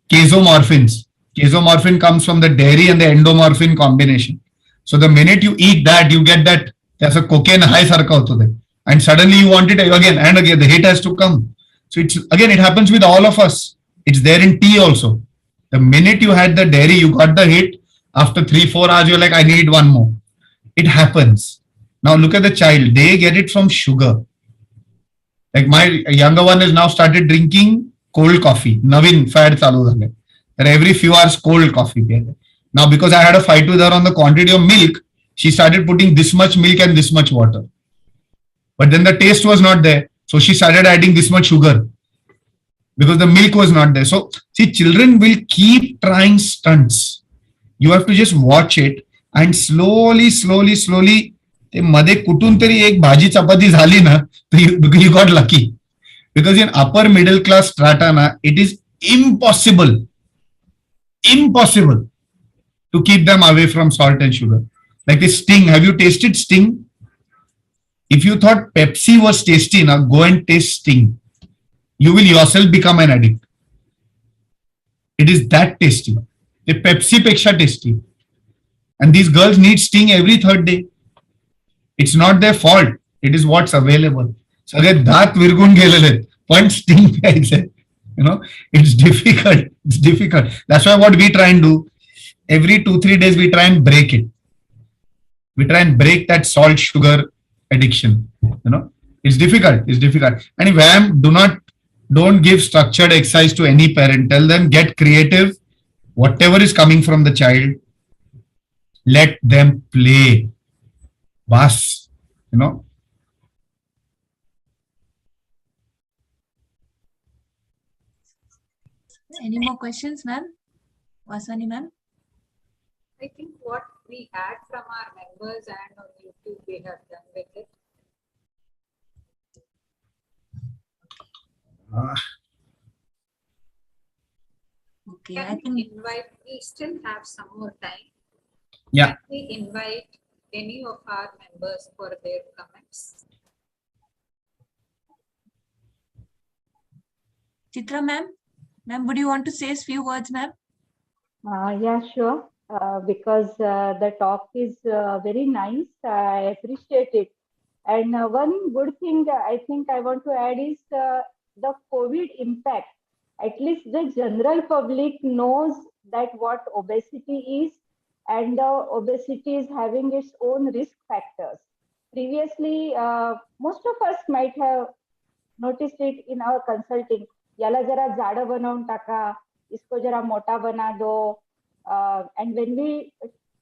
casomorphins. Casomorphin comes from the dairy and the endomorphin combination. So the minute you eat that, you get that there's a cocaine high sarka hoto hai. And suddenly you want it again and again. The hit has to come. So it's again, it happens with all of us. It's there in tea also. The minute you had the dairy, you got the hit. After 3-4 hours, you're like, I need one more. It happens. Now look at the child. They get it from sugar. Like my younger one has now started drinking cold coffee. Navin fad chalu hone. That every few hours cold coffee. Now because I had a fight with her on the quantity of milk, she started putting this much milk and this much water. But then the taste was not there. So she started adding this much sugar because the milk was not there. So see, children will keep trying stunts. You have to just watch it and slowly ते मध्ये कुठून तरी एक भाजी चपाती झाली ना, you got lucky. Because in upper middle class strata na, it is impossible to keep them away from salt and sugar. Like the Sting, have you tasted Sting? If you thought Pepsi was tasty, now go and taste Sting. You will yourself become an addict. It is that tasty. The Pepsi peksha tasty. And these girls need Sting every third day. It's not their fault. It is what's available. So again, that virgun gelele. One Sting प्यायचे. You know, it's difficult. It's difficult. That's why what we try and do, every 2-3 days we try and break it. We try and break that salt sugar addiction. You know, it's difficult. It's difficult. And if don't give structured exercise to any parent. Tell them, get creative. Whatever is coming from the child, let them play. Bas, you know. Any more questions, ma'am? Vaswani, ma'am? I think what we had from our members and on YouTube, we have done with it. Okay, Can I think we still have some more time. Yeah. Can we invite any of our members for their comments? Chitra, ma'am? Ma'am, would you want to say a few words, ma'am? Yeah, sure. Because the talk is very nice. I appreciate it. And one good thing I think I want to add is the COVID impact. At least the general public knows that what obesity is, and obesity is having its own risk factors. Previously, most of us might have noticed it in our consulting. याला जरा जाडं बनवून टाका, इसको जरा मोटा बना दो. And when we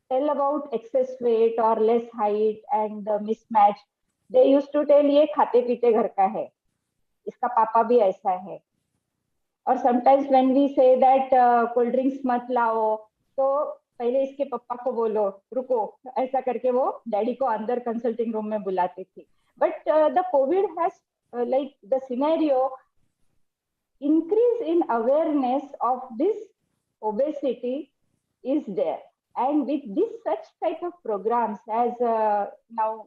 tell about excess weight or less height and the mismatch, they used to tell ये खाते पीते घर का है, इसका पापा भी ऐसा है. और sometimes when we say that cold drinks मत लाओ, तो पहले इसके पापा को बोलो रुको, ऐसा करके वो डैडी को अंदर कंसल्टिंग रूम में बुलाती थी. But the COVID has like the scenario increase in awareness of this obesity is there, and with this such type of programs as now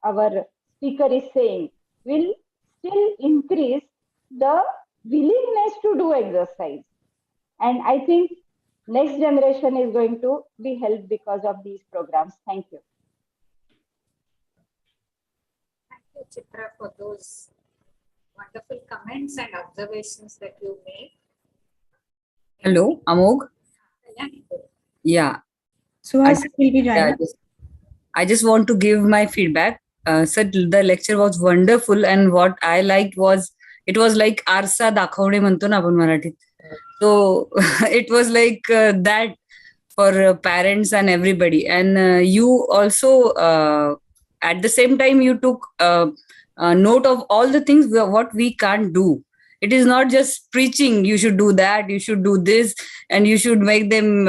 our speaker is saying, will still increase the willingness to do exercise. And I think next generation is going to be helped because of these programs. Thank you. Thank you, Chitra, for those wonderful comments and observations that you made. Hello, Amog. Yeah. Suhas will be joining. I just want to give my feedback. Sir, the lecture was wonderful, and what I liked was it was like arsa dakhawne म्हणतो ना आपण मराठीत. So it was like that for parents and everybody. And you also at the same time you took note of all the things what we can't do. It is not just preaching, you should do that, you should do this, and you should make them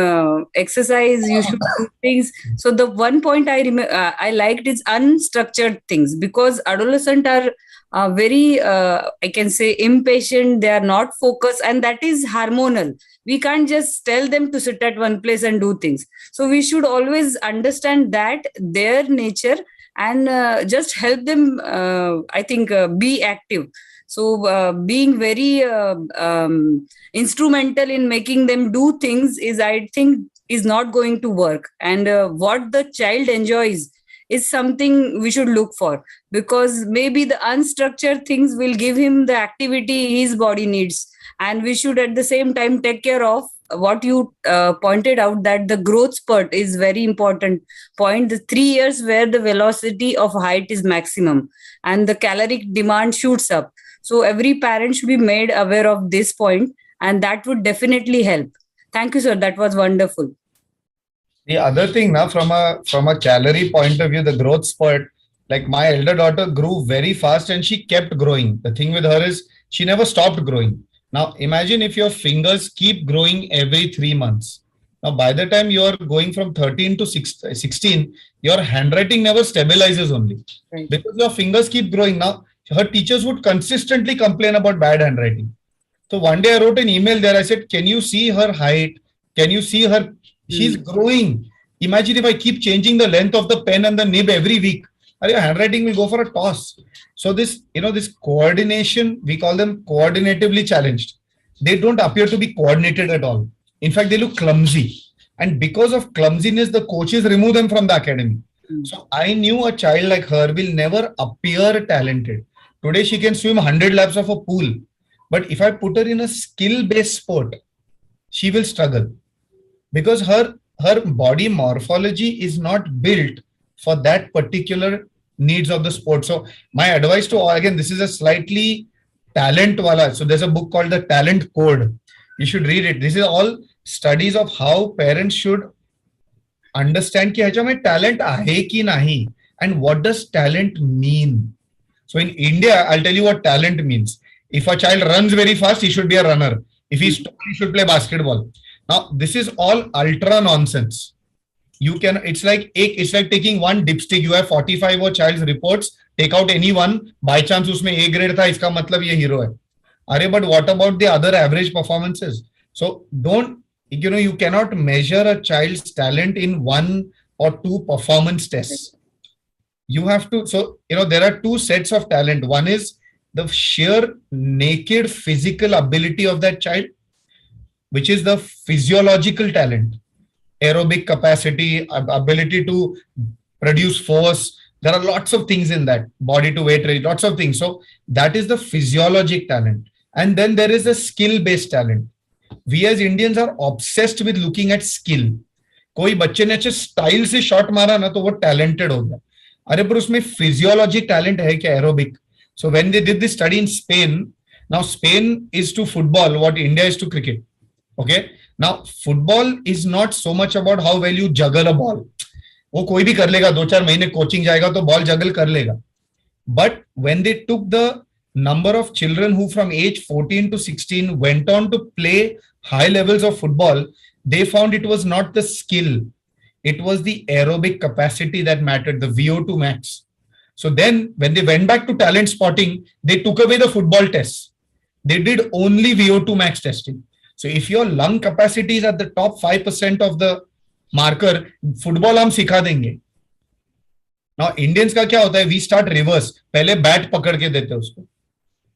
exercise, you should do things. So the one point I liked is unstructured things, because adolescents are very, I can say, impatient, they are not focused, and that is hormonal. We can't just tell them to sit at one place and do things. So we should always understand that, their nature, and just help them, I think, be active. So being very instrumental in making them do things is, I think, is not going to work. And what the child enjoys is something we should look for, because maybe the unstructured things will give him the activity his body needs. And we should at the same time take care of what you pointed out, that the growth spurt is very important point. The 3 years where the velocity of height is maximum and the caloric demand shoots up. So every parent should be made aware of this point, and that would definitely help. Thank you, sir. That was wonderful. The other thing now, from a calorie point of view, the growth spurt, like my elder daughter grew very fast and she kept growing. The thing with her is she never stopped growing. Now imagine if your fingers keep growing every 3 months. Now by the time you are going from 13 to 16, your handwriting never stabilizes only. Right. Because your fingers keep growing. Now her teachers would consistently complain about bad handwriting. So one day I wrote an email there. I said, can you see her height? Can you see her? She's growing. Imagine if I keep changing the length of the pen and the nib every week. Your handwriting will go for a toss. So this, this coordination, we call them coordinatively challenged. They don't appear to be coordinated at all. In fact, they look clumsy. And because of clumsiness, the coaches remove them from the academy. So I knew a child like her will never appear talented. Today, she can swim 100 laps of a pool. But if I put her in a skill-based sport, she will struggle. Because her body morphology is not built for that particular needs of the sport. So my advice to all, again, this is a slightly talent wala. So there's a book called The Talent Code. You should read it. This is all studies of how parents should understand ki hacha mein talent aahe ki nahi, and what does talent mean. So in India, I'll tell you what talent means. If a child runs very fast, he should be a runner. If he's tall, he should play basketball. Now, this is all ultra nonsense. It's like taking one dipstick. You have 45 or child's reports, take out any one, by chance usme A grade tha, iska matlab ye hero hai. But what about the other average performances? So you cannot measure a child's talent in 1 or 2 performance tests. You have to, there are 2 sets of talent. One is the sheer naked physical ability of that child, which is the physiological talent. Aerobic capacity, ability to produce force. There are lots of things in that. Body to weight ratio, lots of things. So that is the physiologic talent. And then there is the skill-based talent. We as Indians are obsessed with looking at skill. कोई बच्चे ने अच्छे style से shot मारा ना तो वो talented हो गया. अरे पर उसमें physiologic talent है क्या, aerobic? So when they did this study in Spain, now Spain is to football what India is to cricket. Okay. Now, football is not so much about how well you juggle a ball. वो कोई भी कर लेगा, 2-4 महीने coaching जाएगा तो ball जगल कर लेगा. But when they took the number of children who from age 14 to 16 went on to play high levels of football, they found it was not the skill. It was the aerobic capacity that mattered, the VO2 max. So then when they went back to talent spotting, they took away the football tests. They did only VO2 max testing. So if your lung capacity is at the top 5% of the marker, football हम सिखा देंगे. Now Indians का क्या होता है? We start reverse. पहले bat पकड़ के देते हैं उसको.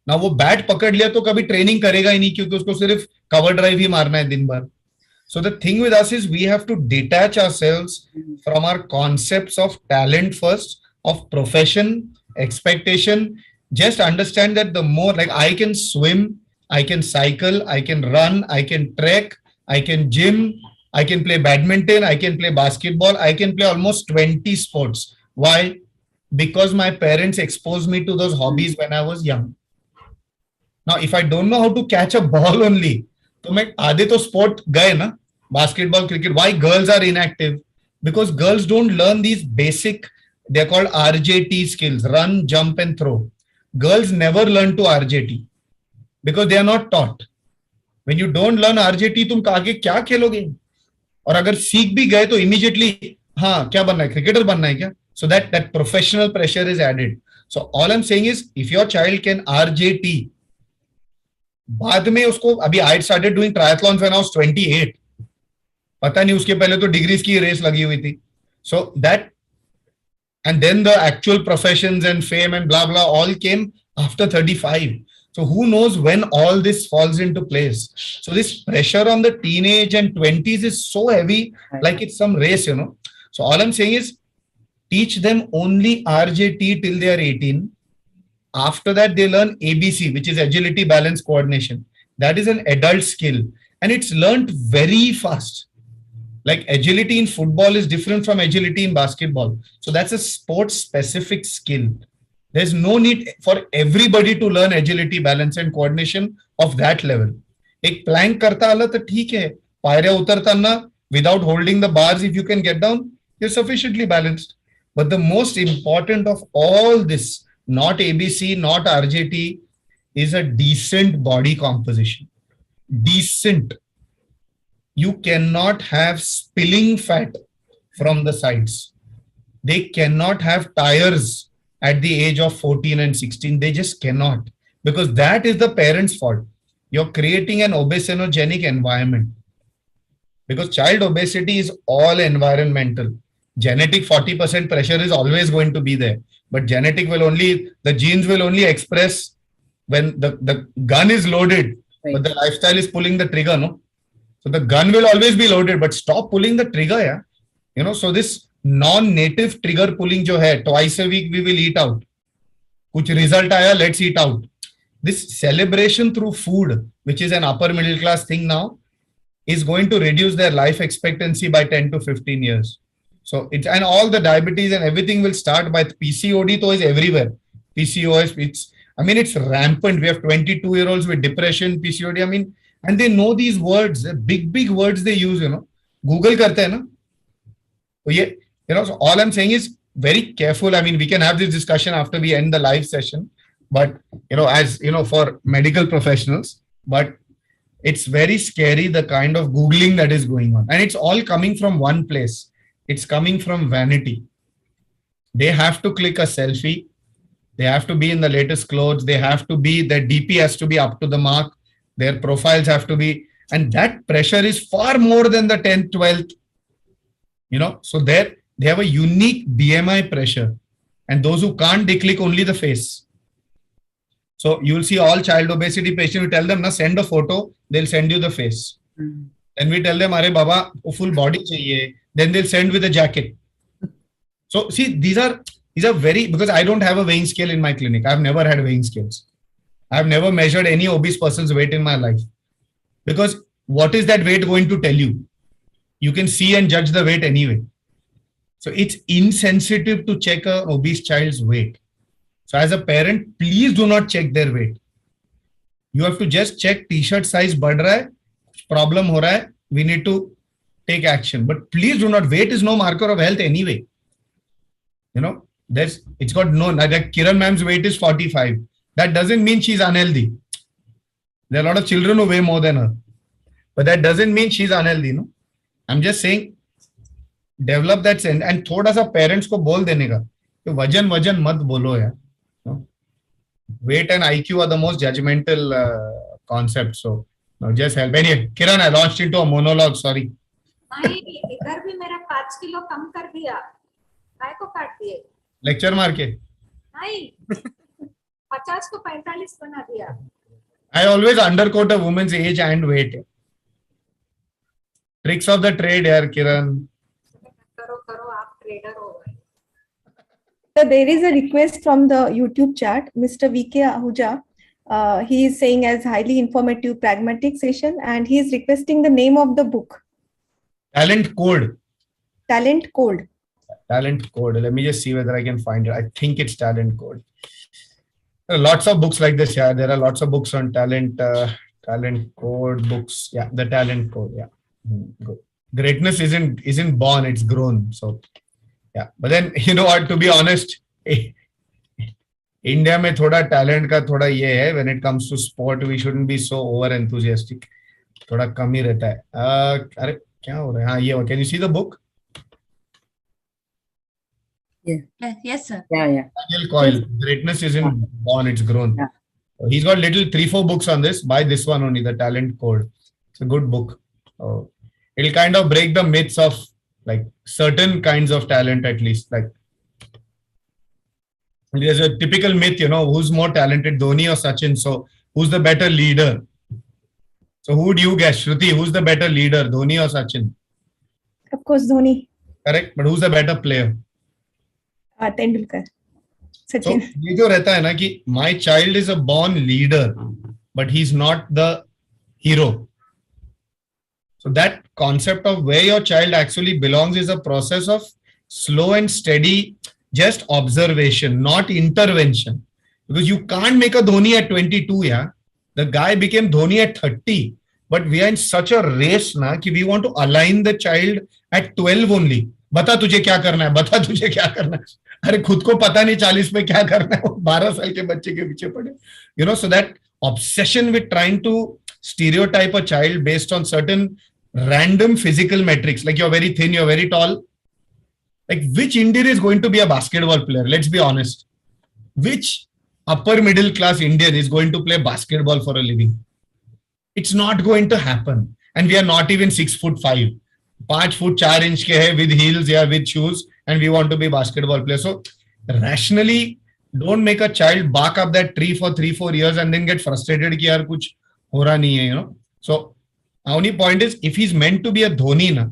Now वो बैट पकड़ लिया तो कभी ट्रेनिंग करेगा ही नहीं, क्योंकि उसको सिर्फ कवर ड्राइव ही मारना है दिन भर. So the thing with us is we have to detach ourselves from our concepts of talent first, of profession, expectation. Just understand that the more, like I can swim, I can cycle, I can run, I can trek, I can gym, I can play badminton, I can play basketball, I can play almost 20 sports. Why? Because my parents exposed me to those hobbies when I was young. Now, if I don't know how to catch a ball only, तो मैं आधे तो sport गए ना, basketball, cricket. Why girls are inactive? Because girls don't learn these basic, they're called RJT skills, run, jump and throw. Girls never learn to RJT because they are not taught. When you don't learn RJT, तुम आगे क्या खेलोगे? और अगर सीख भी गए तो immediately, हाँ क्या बनना है? Cricketer बनना है क्या? So that professional pressure is added. So all I'm saying is, if your child can RJT, बाद में उसको, अभी I started doing triathlons when I was 28. पता नहीं उसके पहले तो डिग्रीज की रेस लगी हुई थी. So that, and then the actual professions and fame and blah blah all came after 35. So who knows when all this falls into place? So this pressure on the teenage and 20s is so heavy, like it's some race, you know. So all I'm saying is teach them only RJT till they are 18. After that, they learn ABC, which is agility, balance, coordination. That is an adult skill and it's learned very fast. Like agility in football is different from agility in basketball. So that's a sports specific skill. There's no need for everybody to learn agility, balance and coordination of that level. एक plank करता आला तो ठीक है. पायऱ्या उतरताना without holding the bars, if you can get down, you're sufficiently balanced. But the most important of all this, not ABC, not RJT, is a decent body composition. Decent. You cannot have spilling fat from the sides. They cannot have tires at the age of 14 and 16. They just cannot, because that is the parents' fault. You're creating an obesogenic environment, because child obesity is all environmental. Genetic 40% pressure is always going to be there, but genetic will only, the genes will only express when the gun is loaded, but the lifestyle is pulling the trigger, no? So the gun will always be loaded, but stop pulling the trigger, yeah. You know, so this non-native trigger pulling jo hai, twice a week we will eat out. Kuch result aaya, let's eat out. This celebration through food, which is an upper middle class thing now, is going to reduce their life expectancy by 10 to 15 years. So it's, and all the diabetes and everything will start by PCOD, though is everywhere. PCOS, it's rampant. We have 22-year-olds with depression, PCOD. I mean, and they know these words, big words they use, you know. Google karte hai na. So yeah, you know, so all I'm saying is very careful. I mean, we can have this discussion after we end the live session, but, you know, as, you know, for medical professionals, but it's very scary, the kind of Googling that is going on. And it's all coming from one place. It's coming from vanity. They have to click a selfie. They have to be in the latest clothes. They have to be, their DP has to be up to the mark. Their profiles have to be, and that pressure is far more than the 10th, 12th, you know. So they have a unique BMI pressure, and those who can't, they click only the face. So you will see all child obesity patients, you tell them, na, send a photo, they'll send you the face. Then we tell them, Are Baba, full body chahiye. Then they'll send with a jacket. So see, these are very, because I don't have a weighing scale in my clinic. I've never had weighing scales. I've never measured any obese person's weight in my life, because what is that weight going to tell you? You can see and judge the weight anyway. So it's insensitive to check an obese child's weight. So as a parent, please do not check their weight. You have to just check t-shirt size बढ़ रहा है, problem हो रहा है, we need to take action. But please do not, weight is no marker of health anyway. You know, it's got no, like Kiran ma'am's weight is 45. That doesn't mean she's unhealthy. There are a lot of children who weigh more than her, but that doesn't mean she's unhealthy. No, I'm just saying, develop that sense, and thoda sa parents ko bol dene ka, vajan mat bolo yaar. No? Weight and IQ are the most judgmental concepts. So no, just help. Anyway, Kiran, I launched into a monologue. Sorry. नहीं, इधर भी मेरा 5 kilo कम कर दिया. काय को काट दिए? Lecture मार के? नहीं, 50 को 45 बना दिया. I always underquote a woman's age and weight. Tricks of the trade, yaar, Kiran. करो आप ट्रेडर हो गए. So there is a request from the YouTube chat, Mr. VK Ahuja. He is saying as highly informative, pragmatic session, and he is requesting the name of the book. Talent Code. Talent Code. Talent Code. Let me just see whether I can find it. I think it's Talent Code. There are lots of books like this. Yeah, there are lots of books on talent. Talent Code books. Yeah, the Talent Code. Yeah, good. Greatness isn't born; it's grown. So, yeah. But then, you know what? To be honest, India में थोड़ा talent का थोड़ा ये है. When it comes to sport, we shouldn't be so over enthusiastic. थोड़ा कम ही रहता है. अरे क्या हो रहा है? हाँ, ये. Can you see the book? Yeah. Yes, sir. Yeah. Daniel Coyle. Greatness isn't born; it's grown. Yeah. He's got little 3-4 books on this. Buy this one only, the Talent Code. It's a good book. It'll kind of break the myths of like certain kinds of talent, at least. Like there's a typical myth, you know, who's more talented, Dhoni or Sachin? So Who's the better leader? So who do you guess? Shruti, who's the better leader, Dhoni or Sachin? Of course, Dhoni. Correct. But who's the better player? Tendulkar. So Sachin. ये जो रहता है ना कि my child is a born leader, but he's not the hero. So that concept of where your child actually belongs is a process of slow and steady, just observation, not intervention. Because you can't make a Dhoni at 22, yeah. The guy became Dhoni at 30. But we are in such a race na कि we want to align the child at 12 only. बता तुझे क्या करना है, बता तुझे क्या करना है. अरे खुद को पता नहीं 40 में क्या करना है, 12 साल के बच्चे के पीछे पड़े. You know, so that obsession with trying to stereotype a child based on certain random physical metrics, like you're very thin, you're very tall. Like which Indian is going to be a basketball player? Let's be honest. Which upper middle class Indian is going to play basketball for a living? It's not going to happen. And we are not even 6'5". 5'4" ke hai with heels, yeah, with shoes, and we want to be basketball players. So rationally, don't make a child bark up that tree for 3-4 years and then get frustrated ki yaar kuch ho raha nahi hai, you know. So our only point is, if he's meant to be a Dhoni na,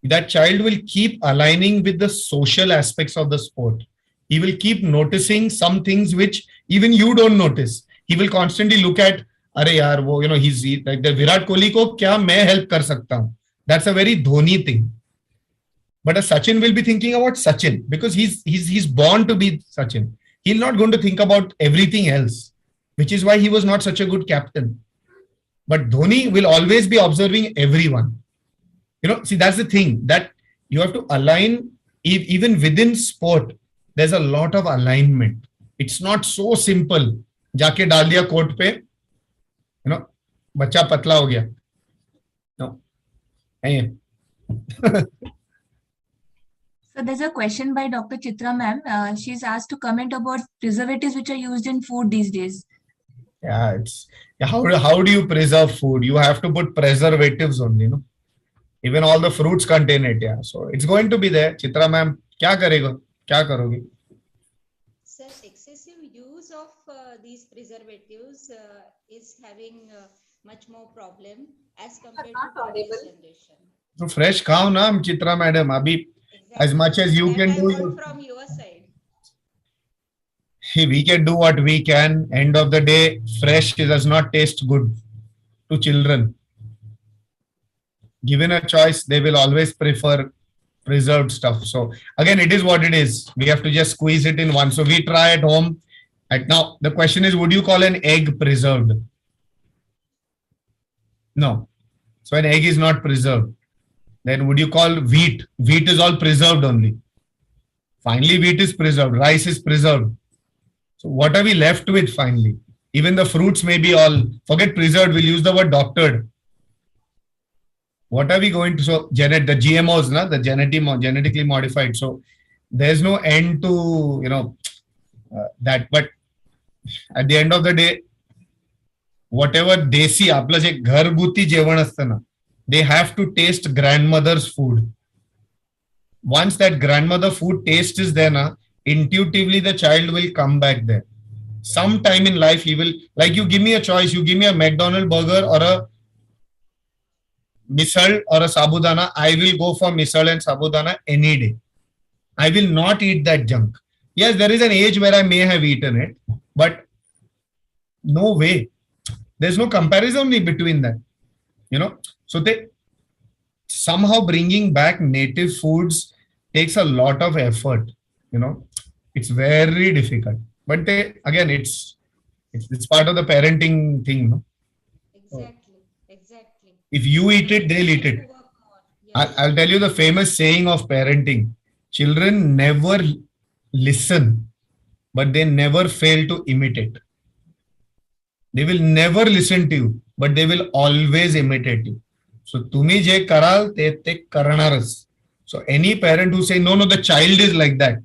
that child will keep aligning with the social aspects of the sport. He will keep noticing some things which even you don't notice. He will constantly look at, अरे यार वो, you know, he's like the Virat Kohli को क्या मैं help कर सकता हूँ. That's a very Dhoni thing. But a Sachin will be thinking about Sachin because he's born to be Sachin. He's not going to think about everything else, which is why he was not such a good captain. But Dhoni will always be observing everyone. You know, see, that's the thing, that you have to align even within sport. There's a lot of alignment. It's not so simple. जाके डाल दिया court पे, you know, बच्चा पतला हो गया. No. Hey. So there's a question by Dr. Chitra ma'am. She's asked to comment about preservatives which are used in food these days. Yeah, how do you preserve food? You have to put preservatives only, you know. Even all the fruits contain it, yeah. So it's going to be there. Chitra ma'am, क्या करेगा? क्या करोगे? Sir, excessive use of these preservatives is having much more problem as compared to previous generation. So fresh खाओ ना, Chitra madam. अभी as much as you can do. From your side. We can do what we can. End of the day, fresh does not taste good to children. Given a choice, they will always prefer preserved stuff. So again, it is what it is. We have to just squeeze it in one. So we try at home. And now the question is, would you call an egg preserved? No. So an egg is not preserved. Then would you call wheat? Wheat is all preserved only. Finally, wheat is preserved. Rice is preserved. So what are we left with finally? Even the fruits may be all, forget preserved, we'll use the word doctored. What are we going to, so the GMOs, na, the genetically modified. So there's no end to, you know, that. But at the end of the day, whatever desi, आपलं जे घरगुती जेवण असतं ना, they have to taste grandmother's food. Once that grandmother food taste is there, na, intuitively the child will come back there. Sometime in life he will, like you give me a choice, you give me a McDonald's burger or a misal or a sabudana, I will go for misal and sabudana any day. I will not eat that junk. Yes, there is an age where I may have eaten it, but no way. There's no comparison between that, you know. So they somehow bringing back native foods takes a lot of effort, you know. It's very difficult, but they, again, it's part of the parenting thing, no? Exactly. If you eat it, they'll eat it. I'll tell you the famous saying of parenting: children never listen, but they never fail to imitate. They will never listen to you, but they will always imitate you. So तुम्ही जे कराल ते करणारच. So any parent who say no, the child is like that,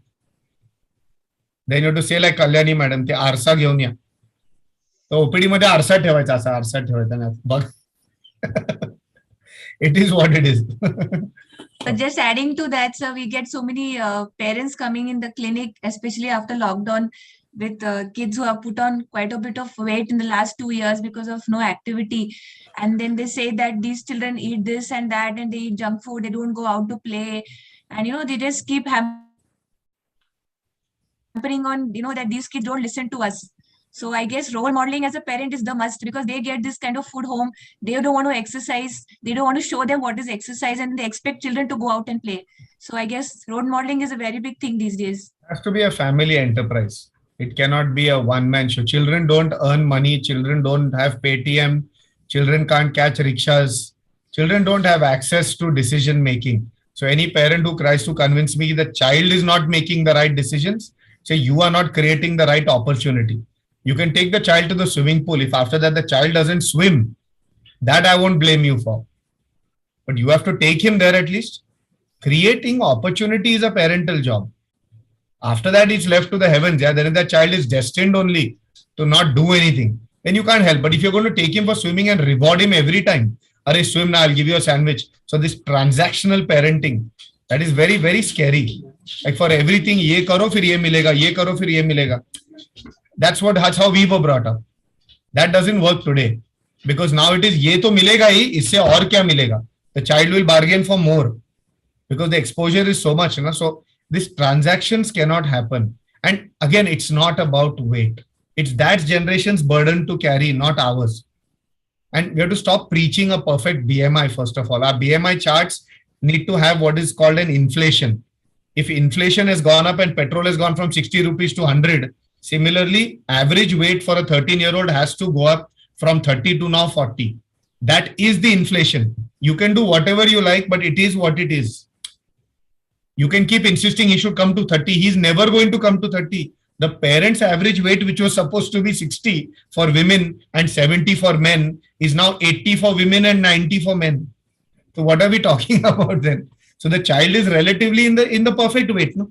then you have to say like Kalyani madam, ते आरसा घेऊन या. तो OPD मध्ये आरसा ठेवायचा, असा आरसा ठेवायचा ना. बघ. It is what it is. But just adding to that, sir, we get so many parents coming in the clinic, especially after lockdown, with kids who have put on quite a bit of weight in the last 2 years because of no activity. And then they say that these children eat this and that, and they eat junk food, they don't go out to play. And, they just keep hampering on, that these kids don't listen to us. So I guess role modeling as a parent is the must, because they get this kind of food home. They don't want to exercise. They don't want to show them what is exercise, and they expect children to go out and play. So I guess role modeling is a very big thing these days. It has to be a family enterprise. It cannot be a one-man show. Children don't earn money. Children don't have Paytm. Children can't catch rickshaws. Children don't have access to decision making. So any parent who tries to convince me the child is not making the right decisions, say you are not creating the right opportunity. You can take the child to the swimming pool. If after that the child doesn't swim, that I won't blame you for. But you have to take him there at least. Creating opportunity is a parental job. After that, it's left to the heavens. Yeah, then if that child is destined only to not do anything, then you can't help. But if you're going to take him for swimming and reward him every time, arey swim now, I'll give you a sandwich. So this transactional parenting, that is very, very scary. Like for everything, ye karo fir ye milega, ye karo fir ye milega. That's how we were brought up. That doesn't work today, because now it is ye to milega hi, isse aur kya milega. The child will bargain for more because the exposure is so much. So these transactions cannot happen. And again, it's not about weight. It's that generation's burden to carry, not ours. And we have to stop preaching a perfect BMI, first of all. Our BMI charts need to have what is called an inflation. If inflation has gone up and petrol has gone from 60 rupees to 100, similarly, average weight for a 13-year-old has to go up from 30 to now 40. That is the inflation. You can do whatever you like, but it is what it is. You can keep insisting he should come to 30. He's never going to come to 30. The parents' average weight, which was supposed to be 60 for women and 70 for men, is now 80 for women and 90 for men. So what are we talking about then? So the child is relatively in the perfect weight. No?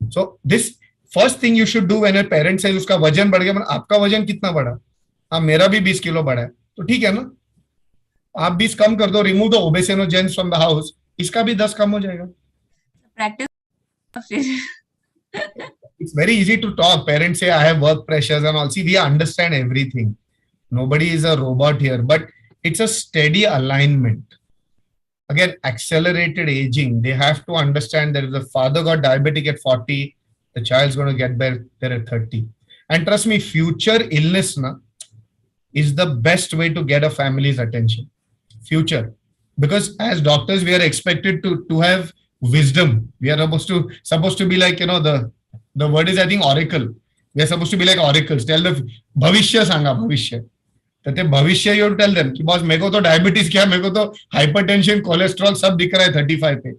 So this first thing you should do when a parent says uska vajan बढ़ गया, आपका वजन कितना बढ़ा? हाँ मेरा भी 20 kilo बढ़ा है, तो ठीक है ना? आप 20 कम कर दो, remove the obesinogens from the house, इसका भी 10 कम हो जाएगा. Practice. It's very easy to talk. Parents say, I have work pressures and all. See, we understand everything. Nobody is a robot here, but it's a steady alignment. Again, accelerated aging. They have to understand that if the father got diabetic at 40, the child's going to get there at 30. And trust me, future illness is the best way to get a family's attention. Future. Because as doctors, we are expected to have wisdom. We are supposed to be like, the word is, I think, oracle. We are supposed to be like oracles. Tell the bhavishya sanga, bhavishya. That bhavishya, you have to tell them, ki boss, meko to diabetes kya, meko to hypertension, cholesterol, sab dikh raha hai 35 pe.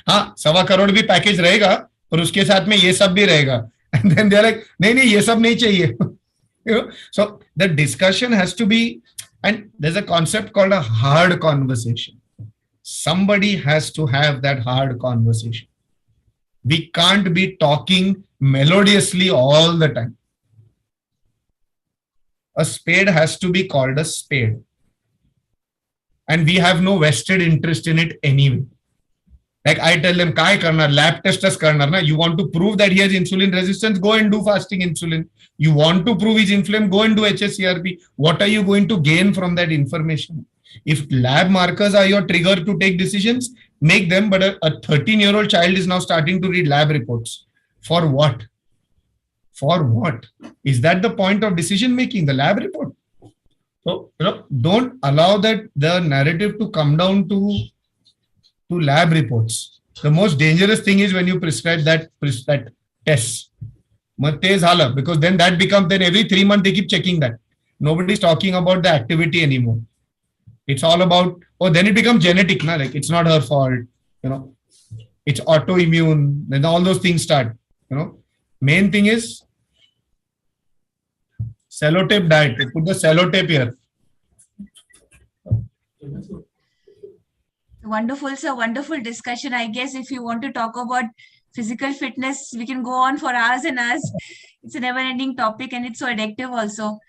हाँ, 1.25 crore भी package रहेगा, और उसके साथ में ये सब भी रहेगा. And then they're like, नहीं, ये सब नहीं चाहिए. So the discussion has to be, and there's a concept called a hard conversation. Somebody has to have that hard conversation. We can't be talking melodiously all the time. A spade has to be called a spade. And we have no vested interest in it anyway. Like I tell them, kai karna, lab test karna, na. You want to prove that he has insulin resistance, go and do fasting insulin. You want to prove he's inflamed, go and do HSCRP. What are you going to gain from that information? If lab markers are your trigger to take decisions, make them. But a 13-year-old child is now starting to read lab reports. For what? For what? Is that the point of decision making, the lab report? So, don't allow that the narrative to come down to lab reports. The most dangerous thing is when you prescribe that test. Because then that becomes, then every 3 months they keep checking that. Nobody's talking about the activity anymore. It's all about, then it becomes genetic, like it's not her fault, it's autoimmune, then all those things start, Main thing is sellotape diet. Put the sellotape here. Wonderful, sir. Wonderful discussion. I guess if you want to talk about physical fitness, we can go on for hours and hours. It's a never-ending topic and it's so addictive also.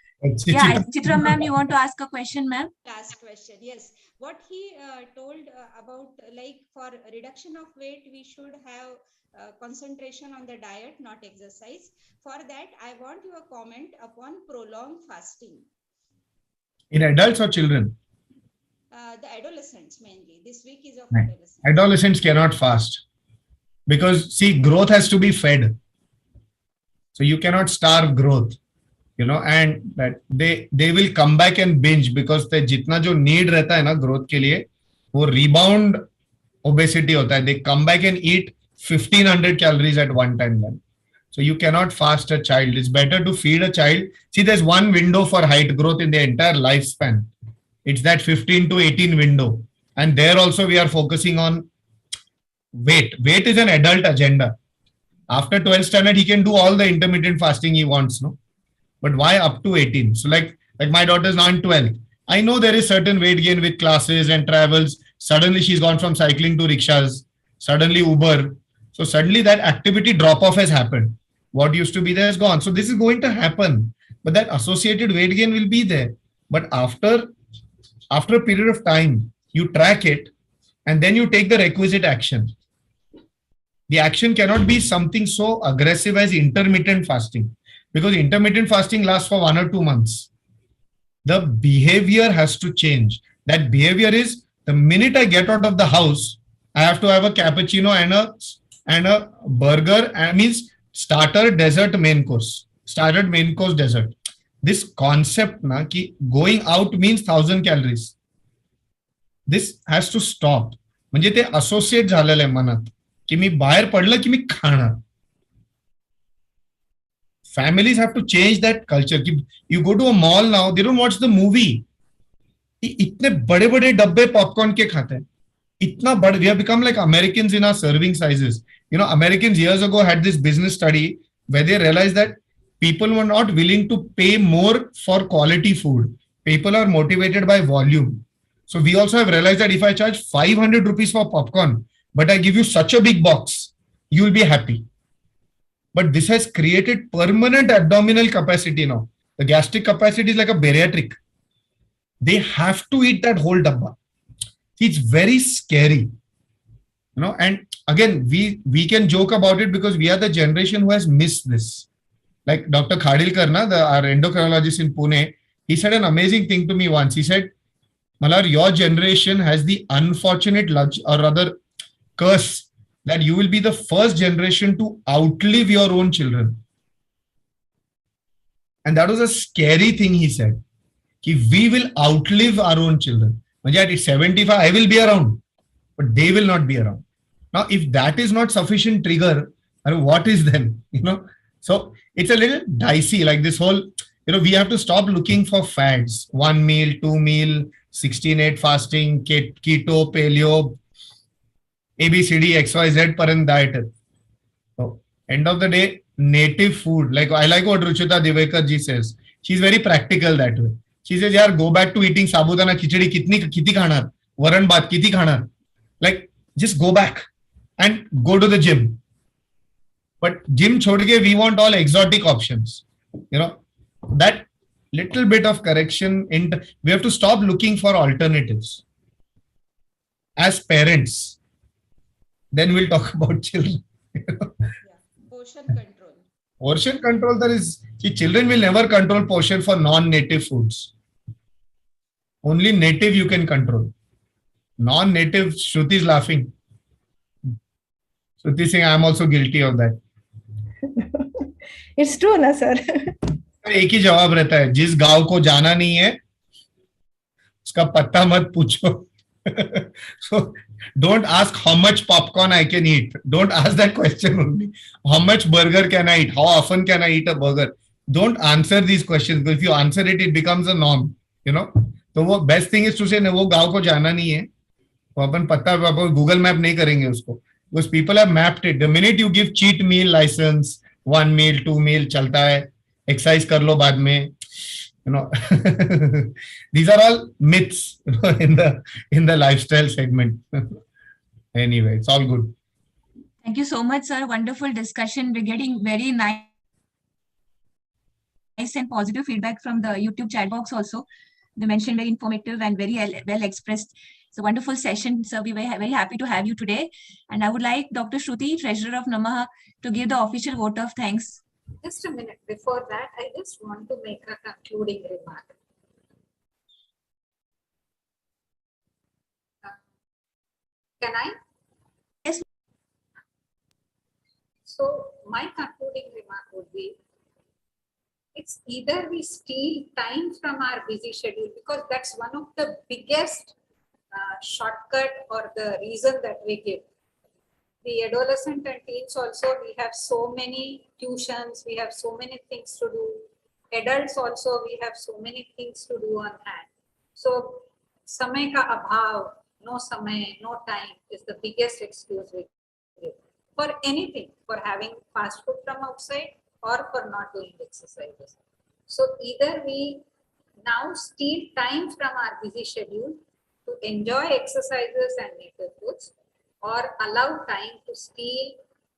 Yeah, Chitra ma'am, you want to ask a question, ma'am? Last question, yes. what he told about, like for reduction of weight, we should have concentration on the diet, not exercise. For that, I want your comment upon prolonged fasting. In adults or children? The adolescents mainly. This week is of Right. adolescents. Adolescents cannot fast because see, growth has to be fed. So you cannot starve growth, and that they will come back and binge because the jitna jo need रहता है ना growth के लिए, वो rebound obesity होता है. They come back and eat 1500 calories at one time then. So you cannot fast a child. It's better to feed a child. See, there's one window for height growth in the entire lifespan. It's that 15 to 18 window. And there also we are focusing on weight. Weight is an adult agenda. After 12th standard, he can do all the intermittent fasting he wants, no? But why up to 18? So like my daughter's now in 12th. I know there is certain weight gain with classes and travels. Suddenly she's gone from cycling to rickshaws, suddenly Uber. So suddenly that activity drop off has happened. What used to be there is gone. So this is going to happen, but that associated weight gain will be there. But after a period of time, you track it and then you take the requisite action. The action cannot be something so aggressive as intermittent fasting, because intermittent fasting lasts for 1 or 2 months. The behavior has to change. That behavior is, the minute I get out of the house, I have to have a cappuccino and a burger, and means starter, dessert, main course. Starter, main course, dessert. This concept na ki going out means 1000 calories. This has to stop. म्हणजे ते associate झालेलं आहे मनात की मी बाहेर पडलं की मी खाणार. Families have to change that culture. You go to a mall now, they don't watch the movie. इतने बड़े बड़े डब्बे पॉपकॉर्न के खाते हैं. इतना बड़ा, we have become like Americans in our serving sizes. Americans years ago had this business study where they realized that people were not willing to pay more for quality food. People are motivated by volume. So we also have realized that if I charge 500 rupees for popcorn, but I give you such a big box, you will be happy. But this has created permanent abdominal capacity now. The gastric capacity is like a bariatric. They have to eat that whole dabba. It's very scary. And again, we can joke about it because we are the generation who has missed this. Like Dr. Khadilkar, our endocrinologist in Pune, he said an amazing thing to me once. He said, Malhar, your generation has the unfortunate or rather curse that you will be the first generation to outlive your own children. And that was a scary thing he said. We will outlive our own children. At 75, I will be around, but they will not be around. Now, if that is not sufficient trigger, what is then? So it's a little dicey, like this whole, we have to stop looking for fads. 1 meal, 2 meal, 16/8 fasting, keto, paleo, ABCD, XYZ parent diet. So end of the day, native food. Like I like what Ruchita Divekar ji says. She's very practical that way. She says, yaar, go back to eating sabudana khichdi, kiti khanar, varan bhat, kiti khanar. Like, just go back and go to the gym. But gym chhod ke, we want all exotic options. That little bit of correction, we have to stop looking for alternatives. As parents, then we'll talk about children. Portion control. Portion control, children will never control portion for non-native foods. Only native you can control. Non-native, Shruti is laughing. Shruti saying, I am also guilty of that. It's true, na sir. एक ही जवाब रहता है, जिस गांव को जाना नहीं है उसका पत्ता मत पूछो. So don't ask how much popcorn I can eat. Don't ask that question only. How much burger can I eat? How often can I eat a burger? Don't answer these questions, because if you answer it, it becomes a norm. So वो best thing is to say, वो गांव को जाना नहीं है, वो अपन पत्ता Google map नहीं करेंगे उसको, because people have mapped it. The minute you give cheat meal license, 1 meal, 2 meal चलता है, exercise कर लो बाद में, these are all myths in the lifestyle segment. Anyway, it's all good. Thank you so much, sir. Wonderful discussion. We're getting very nice and positive feedback from the YouTube chat box also. They mentioned very informative and very well expressed. It's a wonderful session. So we're very happy to have you today. And I would like Dr. Shruti, Treasurer of NaMAHA, to give the official vote of thanks. Just a minute. Before that, I just want to make a concluding remark. Can I? Yes. So my concluding remark would be, it's either we steal time from our busy schedule, because that's one of the biggest shortcut or the reason that we give. The adolescent and teens also, we have so many tuitions, we have so many things to do. Adults also, we have so many things to do on hand. So, samay ka abhav, no samay, no time is the biggest excuse we give for anything, for having fast food from outside or for not doing exercises. So, either we now steal time from our busy schedule to enjoy exercises and nature foods, or allow time to steal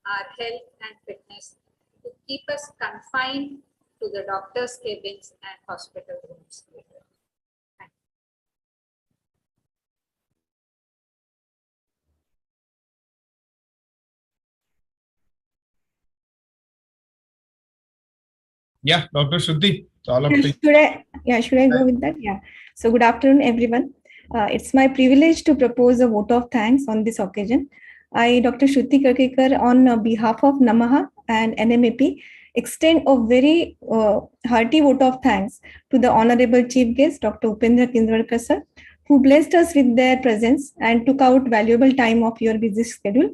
our health and fitness, to keep us confined to the doctor's cabins and hospital rooms. Yeah, Dr. Shruti, it's all up to you. Should I go with that? Yeah. So good afternoon, everyone. It's my privilege to propose a vote of thanks on this occasion. I, Dr. Shruti Karkekar, on behalf of NaMAHA and NMAP, extend a very hearty vote of thanks to the Honorable Chief Guest, Dr. Upendra Kinzwadkar sir, who blessed us with their presence and took out valuable time of your busy schedule.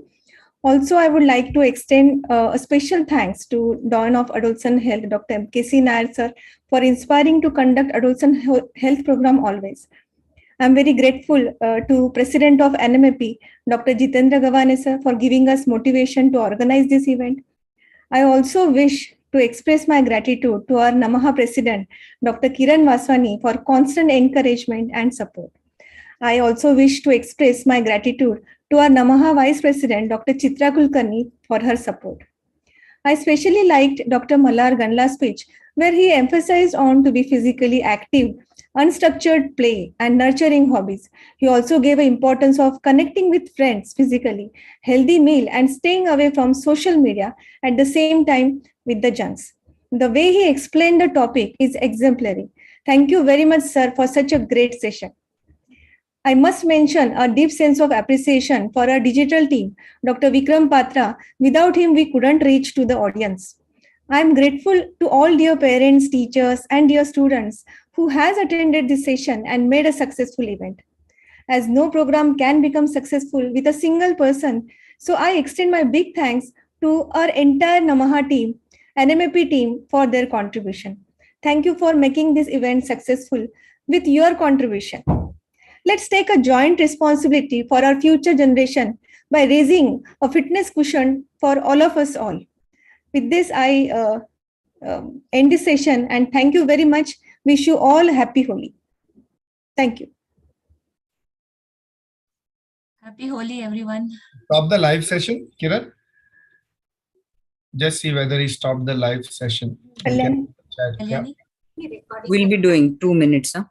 Also, I would like to extend a special thanks to Dawn of Adolescent Health, Dr. M.K.C. Nair sir, for inspiring to conduct adolescent health program always. I'm very grateful to President of NMAP, Dr. Jitendra Gawane sir, for giving us motivation to organize this event. I also wish to express my gratitude to our NaMAHA President, Dr. Kiran Vaswani, for constant encouragement and support. I also wish to express my gratitude to our NaMAHA Vice President, Dr. Chitra Kulkarni, for her support. I especially liked Dr. Malhar Ganala's speech, where he emphasized on to be physically active, unstructured play, and nurturing hobbies. He also gave an importance of connecting with friends physically, healthy meal, and staying away from social media at the same time with the junks. The way he explained the topic is exemplary. Thank you very much, sir, for such a great session. I must mention a deep sense of appreciation for our digital team, Dr. Vikram Patra. Without him, we couldn't reach to the audience. I am grateful to all dear parents, teachers, and dear students who has attended this session and made a successful event. As no program can become successful with a single person, so I extend my big thanks to our entire NaMAHA team, NMAP team, for their contribution. Thank you for making this event successful with your contribution. Let's take a joint responsibility for our future generation by raising a fitness cushion for all of us all. With this, I end this session and thank you very much. Wish you all happy Holi. Thank you. Happy Holi, everyone. Stop the live session, Kiran. Just see whether he stopped the live session. Kalyani. Yeah. We'll be doing 2 minutes. Huh?